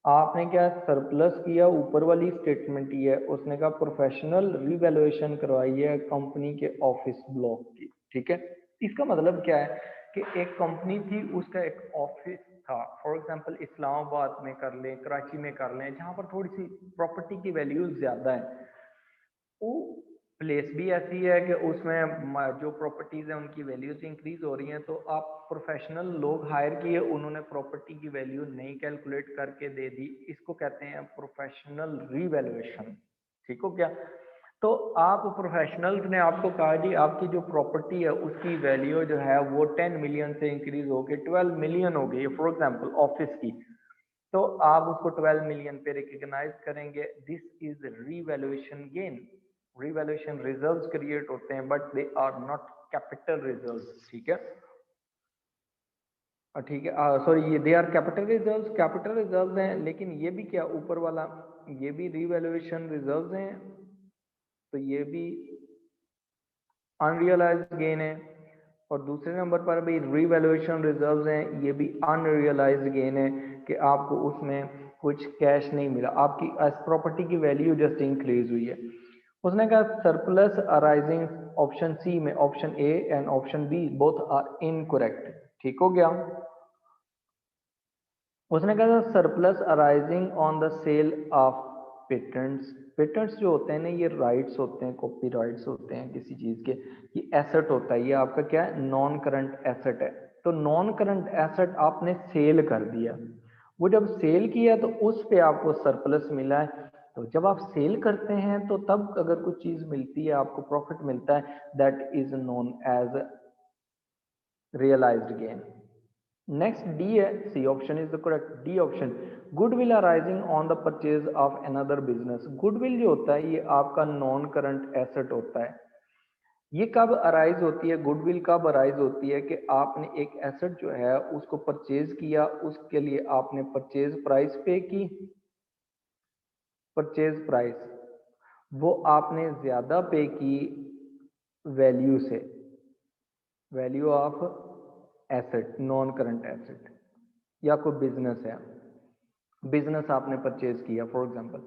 आपने क्या सरप्लस किया, ऊपर वाली स्टेटमेंट ही है, उसने कहा प्रोफेशनल रिवैल्यूएशन करवाई है कंपनी के ऑफिस ब्लॉक की, ठीक है। इसका मतलब क्या है कि एक कंपनी थी, उसका एक ऑफिस था, फॉर एग्जांपल इस्लामाबाद में कर लें, कराची में कर लें, जहां पर थोड़ी सी प्रॉपर्टी की वैल्यू ज्यादा है। वो प्लेस भी ऐसी है कि उसमें जो प्रॉपर्टीज है उनकी वैल्यूज इंक्रीज हो रही हैं, तो आप प्रोफेशनल लोग हायर किए, उन्होंने प्रॉपर्टी की वैल्यू नहीं कैलकुलेट करके दे दी, इसको कहते हैं प्रोफेशनल रीवैल्यूएशन, ठीक हो गया। तो आप प्रोफेशनल्स ने आपको कहा जी आपकी जो प्रॉपर्टी है उसकी वैल्यू जो है वो 10 मिलियन से इंक्रीज होकर 12 मिलियन हो गई, फॉर एग्जांपल ऑफिस की, तो आप उसको 12 मिलियन पे रिकॉग्नाइज करेंगे। This is revaluation gain. Revaluation reserves create होते हैं but they are not capital reserves, ठीक है। ठीक है, सॉरी, ये दे आर कैपिटल रिजर्व्स हैं, लेकिन ये भी क्या ऊपर वाला, ये भी रीवैल्यूएशन रिजर्व्स हैं, तो ये भी अनरियलाइज्ड गेन है। और दूसरे नंबर पर भी रीवैल्यूएशन रिजर्व्स हैं, ये भी अनरियलाइज्ड गेन है कि आपको उसमें कुछ कैश नहीं मिला, आपकी प्रॉपर्टी की वैल्यू जस्ट इंक्रीज हुई है। उसने कहा सरप्लस अराइजिंग, ऑप्शन सी में option A and option B both are incorrect, ठीक हो गया। उसने कहा surplus arising on the sale of patents. Patents जो होते हैं ना, ये राइट्स होते हैं, कॉपी राइट्स होते हैं किसी चीज के, ये एसेट होता है, ये आपका क्या है, नॉन करंट एसेट है। तो नॉन करंट एसेट आपने सेल कर दिया, वो जब सेल किया तो उस पे आपको सरप्लस मिला है। तो जब आप सेल करते हैं तो तब अगर कुछ चीज मिलती है, आपको प्रॉफिट मिलता है, that is known as realised gain. Next D है, C option is the correct, D option. Goodwill arising on the purchase of another business. Goodwill जो होता है ये आपका नॉन करंट एसेट होता है। ये कब अराइज होती है, गुडविल कब अराइज होती है, कि आपने एक एसेट जो है उसको परचेज किया, उसके लिए आपने परचेज प्राइस पे की, परचेज प्राइस वो आपने ज्यादा पे की वैल्यू से, value of asset, non current asset. या कोई बिजनेस है, बिजनेस आपने परचेज किया, फॉर एग्जांपल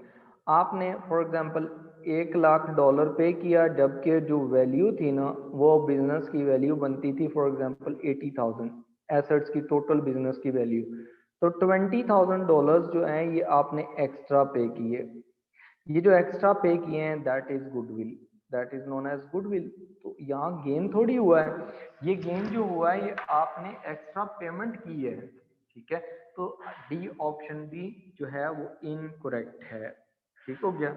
आपने फॉर एग्जांपल $1,00,000 पे किया, जबकि जो वैल्यू थी ना वो बिजनेस की वैल्यू बनती थी फॉर एग्जांपल 80,000, एसेट्स की टोटल बिजनेस की वैल्यू। तो $20,000 जो है ये आपने एक्स्ट्रा पे किए। ये जो एक्स्ट्रा पे किए हैं that is goodwill, that is known as goodwill. तो यहाँ गेन थोड़ी हुआ है, ये गेन जो हुआ है ये आपने एक्स्ट्रा पेमेंट की है, ठीक है। तो डी ऑप्शन भी जो है वो इनकरेक्ट है, ठीक हो गया।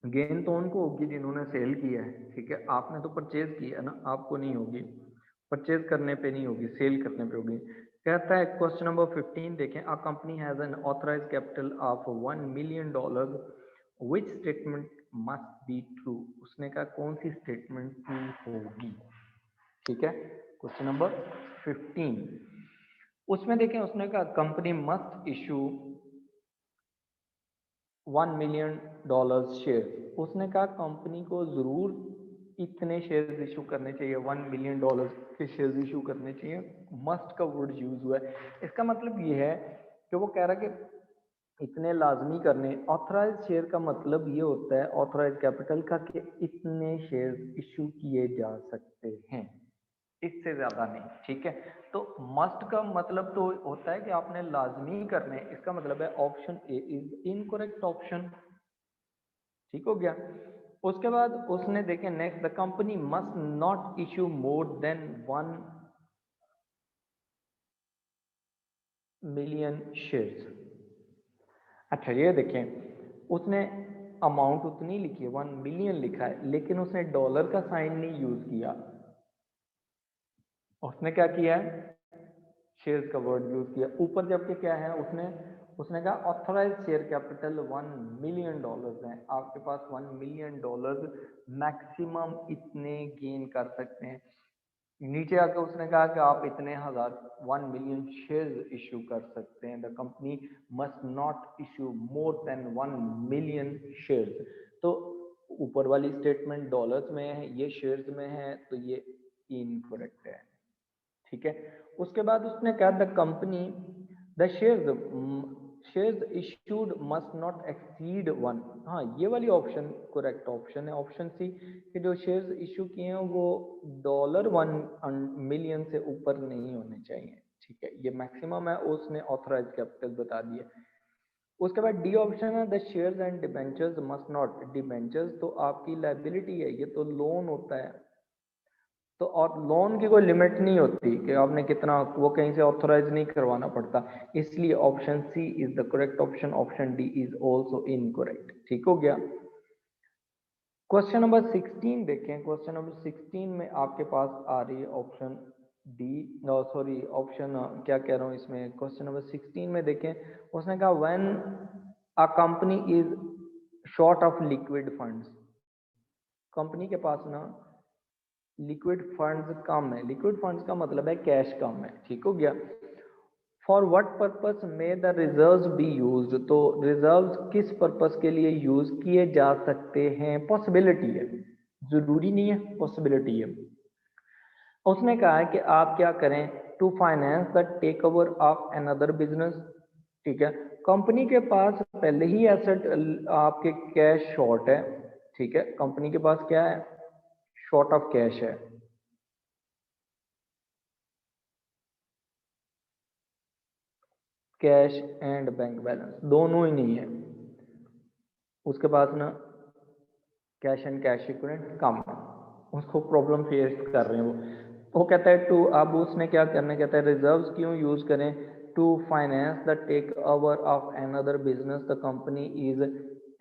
गेन तो उनको होगी जिन्होंने सेल किया है, ठीक है, आपने तो परचेज किया ना, आपको नहीं होगी, परचेज करने पे नहीं होगी, सेल करने पे होगी। कहता है क्वेश्चन नंबर 15 देखें, अ company has an authorised capital of $1 million, which statement must be true. उसने कहा कौन सी स्टेटमेंट ट्रू होगी, ठीक है। क्वेश्चन नंबर 15 उसमें देखें, उसने कहा company must issue $1 million share. उसने कहा कंपनी को जरूर इतने शेयर्स इशू करने चाहिए, $1 मिलियन के शेयर्स इशू करने चाहिए। मस्ट का वर्ड यूज हुआ है, इसका मतलब ये है कि वो कह रहा है कि इतने लाजमी करने। ऑथराइज शेयर का मतलब ये होता है ऑथराइज कैपिटल का, कि इतने शेयर्स इशू किए जा सकते हैं, इससे ज्यादा नहीं, ठीक है। तो मस्ट का मतलब तो होता है कि आपने लाजमी करने, इसका मतलब है option A is incorrect option, ठीक हो गया। उसके बाद उसने देखे next, the company must not issue more than 1 million shares. अच्छा ये देखें, उसने अमाउंट उतनी लिखी है, 1 मिलियन लिखा है, लेकिन उसने डॉलर का साइन नहीं यूज किया। उसने क्या किया है, शेयर्स का वर्ड यूज किया ऊपर, जबकि क्या है उसने उसने कहा ऑथराइज शेयर कैपिटल $1 मिलियन है, आपके पास $1 मिलियन मैक्सिमम इतने गेन कर सकते हैं। नीचे आके उसने कहा कि आप इतने हजार 1 मिलियन शेयर्स इशू कर सकते हैं, the company must not issue more than 1 million shares. तो ऊपर वाली स्टेटमेंट डॉलर्स में है, ये शेयर्स में है, तो ये इनकरेक्ट है, ठीक है। उसके बाद उसने कहा the company the shares issued must not exceed 1। हाँ ये वाली ऑप्शन करेक्ट ऑप्शन है, ऑप्शन सी, कि जो शेयर्स इशू किए हैं वो $1 मिलियन से ऊपर नहीं होने चाहिए, ठीक है, ये मैक्सिमम है, उसने ऑथराइज कैपिटल बता दिया। उसके बाद डी ऑप्शन है the shares and debentures must not. Debentures तो आपकी लाइबिलिटी है, ये तो लोन होता है, तो और लोन की कोई लिमिट नहीं होती कि आपने कितना, वो कहीं से ऑथराइज नहीं करवाना पड़ता, इसलिए option C is the correct option, option D is also incorrect, ठीक हो गया। क्वेश्चन नंबर 16 देखें, क्वेश्चन नंबर 16 में आपके पास आ रही है ऑप्शन डी, सॉरी ऑप्शन, क्या कह रहा हूँ इसमें, क्वेश्चन नंबर 16 में देखें, उसने कहा when a company is short of liquid funds, company के पास ना लिक्विड फंड्स कम है, लिक्विड फंड्स का मतलब है कैश कम है, ठीक हो गया। फॉर व्हाट पर्पस में द रिजर्व्स बी यूज्ड, तो रिजर्व्स किस पर्पस के लिए यूज किए जा सकते हैं, पॉसिबिलिटी है, जरूरी नहीं है, पॉसिबिलिटी है। उसने कहा है कि आप क्या करें, to finance the takeover of another business, ठीक है। कंपनी के पास पहले ही एसेट, आपके कैश शॉर्ट है, ठीक है, कंपनी के पास क्या है, शॉर्ट ऑफ कैश है, कैश एंड बैंक बैलेंस दोनों ही नहीं है उसके पास ना, कैश एंड कैश इक्विवेलेंट कम है, उसको प्रॉब्लम फेस कर रहे हैं वो कहता है टू, अब उसने क्या करना है, कहता है रिजर्व्स क्यों यूज करें, to finance the takeover of another business the company is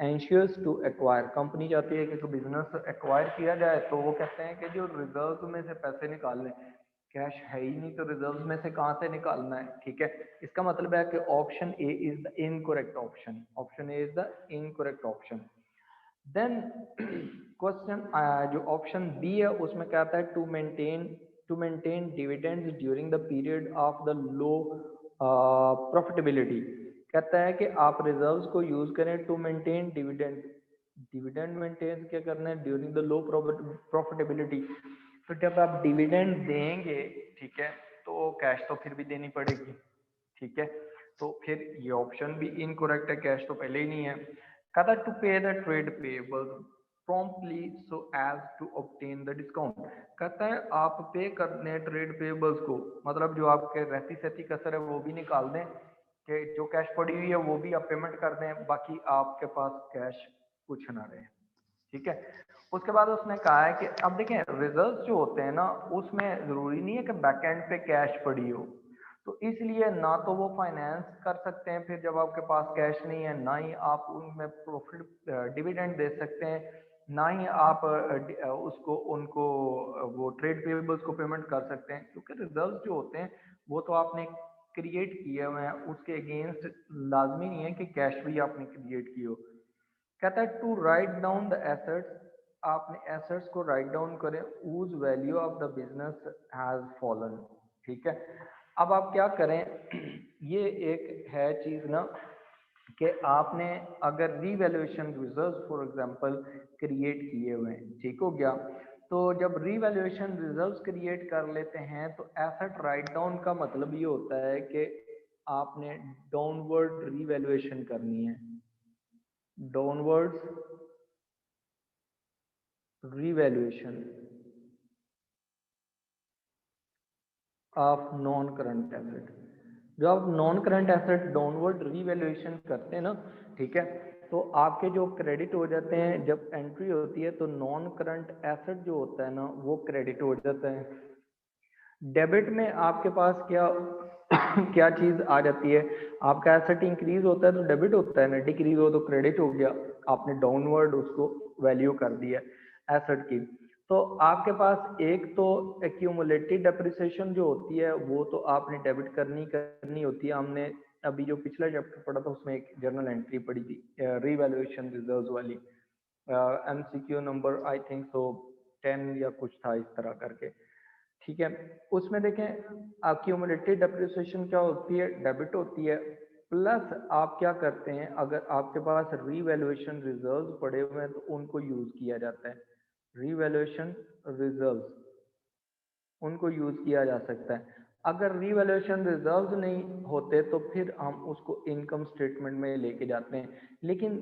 anxious to acquire, company चाहती है कि बिजनेस एक्वायर किया जाए, तो वो कहते हैं कि जो रिजर्व में से पैसे निकाल लें, कैश है ही नहीं तो रिजर्व में से कहाँ से निकालना है, ठीक है। इसका मतलब है कि option A is the incorrect option, option A is the incorrect option. Then question जो ऑप्शन बी है उसमें क्या आता है, to maintain dividends during the period of the low profitability, कहता है कि आप रिजर्व्स को यूज करें to maintain dividend, dividend maintain क्या करना है ड्यूरिंग द लो प्रॉफिटेबिलिटी, तो जब आप डिविडेंड देंगे, ठीक है, तो कैश तो फिर भी देनी पड़ेगी, ठीक है, तो फिर ये ऑप्शन भी इनकरेक्ट है, कैश तो पहले ही नहीं है। कहता है to pay the trade payables promptly so as to obtain the discount, कहता है आप पे करने हैं ट्रेड पेबल्स को, मतलब जो आपके रहती सहती कसर है वो भी निकाल दें, कि जो कैश पड़ी हुई है वो भी आप पेमेंट कर दें, बाकी आपके पास कैश कुछ ना रहे, ठीक है। उसके बाद उसने कहा है कि अब देखें रिजर्व जो होते हैं ना, उसमें जरूरी नहीं है कि बैक एंड पे कैश पड़ी हो, तो इसलिए ना तो वो फाइनेंस कर सकते हैं फिर जब आपके पास कैश नहीं है, ना ही आप उनमें प्रॉफिट डिविडेंड दे सकते हैं, ना ही आप उसको उनको वो ट्रेड पेबल्स को पेमेंट कर सकते हैं, क्योंकि रिजर्व जो होते हैं वो तो आपने क्रिएट किए हुए हैं, उसके अगेंस्ट लाजमी नहीं है कि कैश भी आपने क्रिएट की हो। कहता है to write down the assets, आपने एसेट्स को राइट डाउन करें whose value of the business has fallen, ठीक है। अब आप क्या करें ये एक है चीज ना, कि आपने अगर revaluation reserve for example create किए हुए हैं, ठीक हो गया, तो जब रीवैल्यूएशन रिजर्व्स क्रिएट कर लेते हैं तो एसेट राइट डाउन का मतलब ये होता है कि आपने डाउनवर्ड रीवैल्यूएशन करनी है, downwards revaluation of non current asset, जो आप non current asset downward revaluation करते हैं ना, ठीक है, तो आपके जो क्रेडिट हो जाते हैं जब एंट्री होती है, तो नॉन करंट एसेट जो होता है ना वो क्रेडिट हो जाता है। डेबिट में आपके पास क्या क्या चीज आ जाती है, आपका एसेट इंक्रीज होता है तो डेबिट होता है ना, डिक्रीज हो तो क्रेडिट हो गया, आपने डाउनवर्ड उसको वैल्यू कर दिया एसेट की। तो आपके पास एक तो एक्यूमुलेटेड डेप्रिसिएशन जो होती है वो तो आपने डेबिट करनी करनी होती है, हमने अभी जो पिछला चैप्टर पढ़ा था उसमें एक जर्नल एंट्री पड़ी थी रीवैल्यूएशन रिजर्व्स वाली, MCQ number I think so 10 या कुछ था इस तरह करके, ठीक है। उसमें देखें एक्यूमुलेटेड डेप्रिसिएशन क्या होती है, डेबिट होती है, प्लस आप क्या करते हैं अगर आपके पास रीवैल्यूएशन रिजर्व्स पड़े हुए हैं तो उनको यूज किया जाता है, रीवैल्यूएशन रिजर्व्स उनको यूज किया जा सकता है। अगर रीवैल्यूएशन रिजर्व्स नहीं होते तो फिर हम उसको इनकम स्टेटमेंट में लेके जाते हैं, लेकिन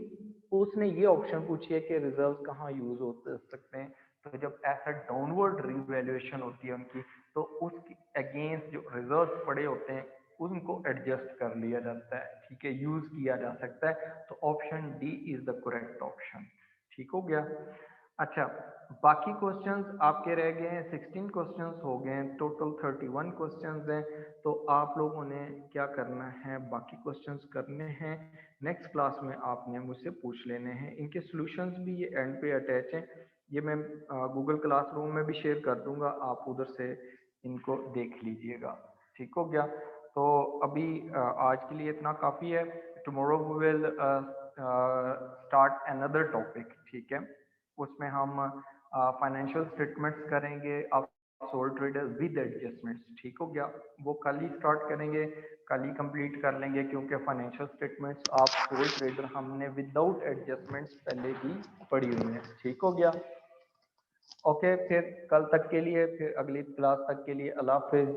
उसने ये ऑप्शन पूछी है कि रिजर्व्स कहाँ यूज हो सकते हैं, तो जब एसेट डाउनवर्ड रीवैल्यूएशन होती है उनकी, तो उसके अगेंस्ट जो रिजर्व्स पड़े होते हैं उनको एडजस्ट कर लिया जाता है, ठीक है, यूज किया जा सकता है, तो option D is the correct option, ठीक हो गया। अच्छा, बाकी क्वेश्चंस आपके रह गए हैं, 16 क्वेश्चंस हो गए हैं, टोटल 31 क्वेश्चंस हैं, तो आप लोगों ने क्या करना है, बाकी क्वेश्चंस करने हैं, नेक्स्ट क्लास में आपने मुझसे पूछ लेने हैं, इनके सॉल्यूशंस भी ये एंड पे अटैच हैं, ये मैं गूगल क्लासरूम में भी शेयर कर दूंगा, आप उधर से इनको देख लीजिएगा। ठीक हो गया। तो अभी आज के लिए इतना काफ़ी है। Tomorrow we will start another topic. ठीक है, उसमें हम फाइनेंशियल स्टेटमेंट्स करेंगे, आप सोल ट्रेडर विद एडजस्टमेंट्स। ठीक हो गया, वो कल ही स्टार्ट करेंगे, कल ही कंप्लीट कर लेंगे, क्योंकि फाइनेंशियल स्टेटमेंट्स आप सोल ट्रेडर हमने विदाउट एडजस्टमेंट्स पहले ही पढ़ी हुई है। ठीक हो गया। ओके, फिर कल तक के लिए, फिर अगली क्लास तक के लिए अल्लाह हाफिज।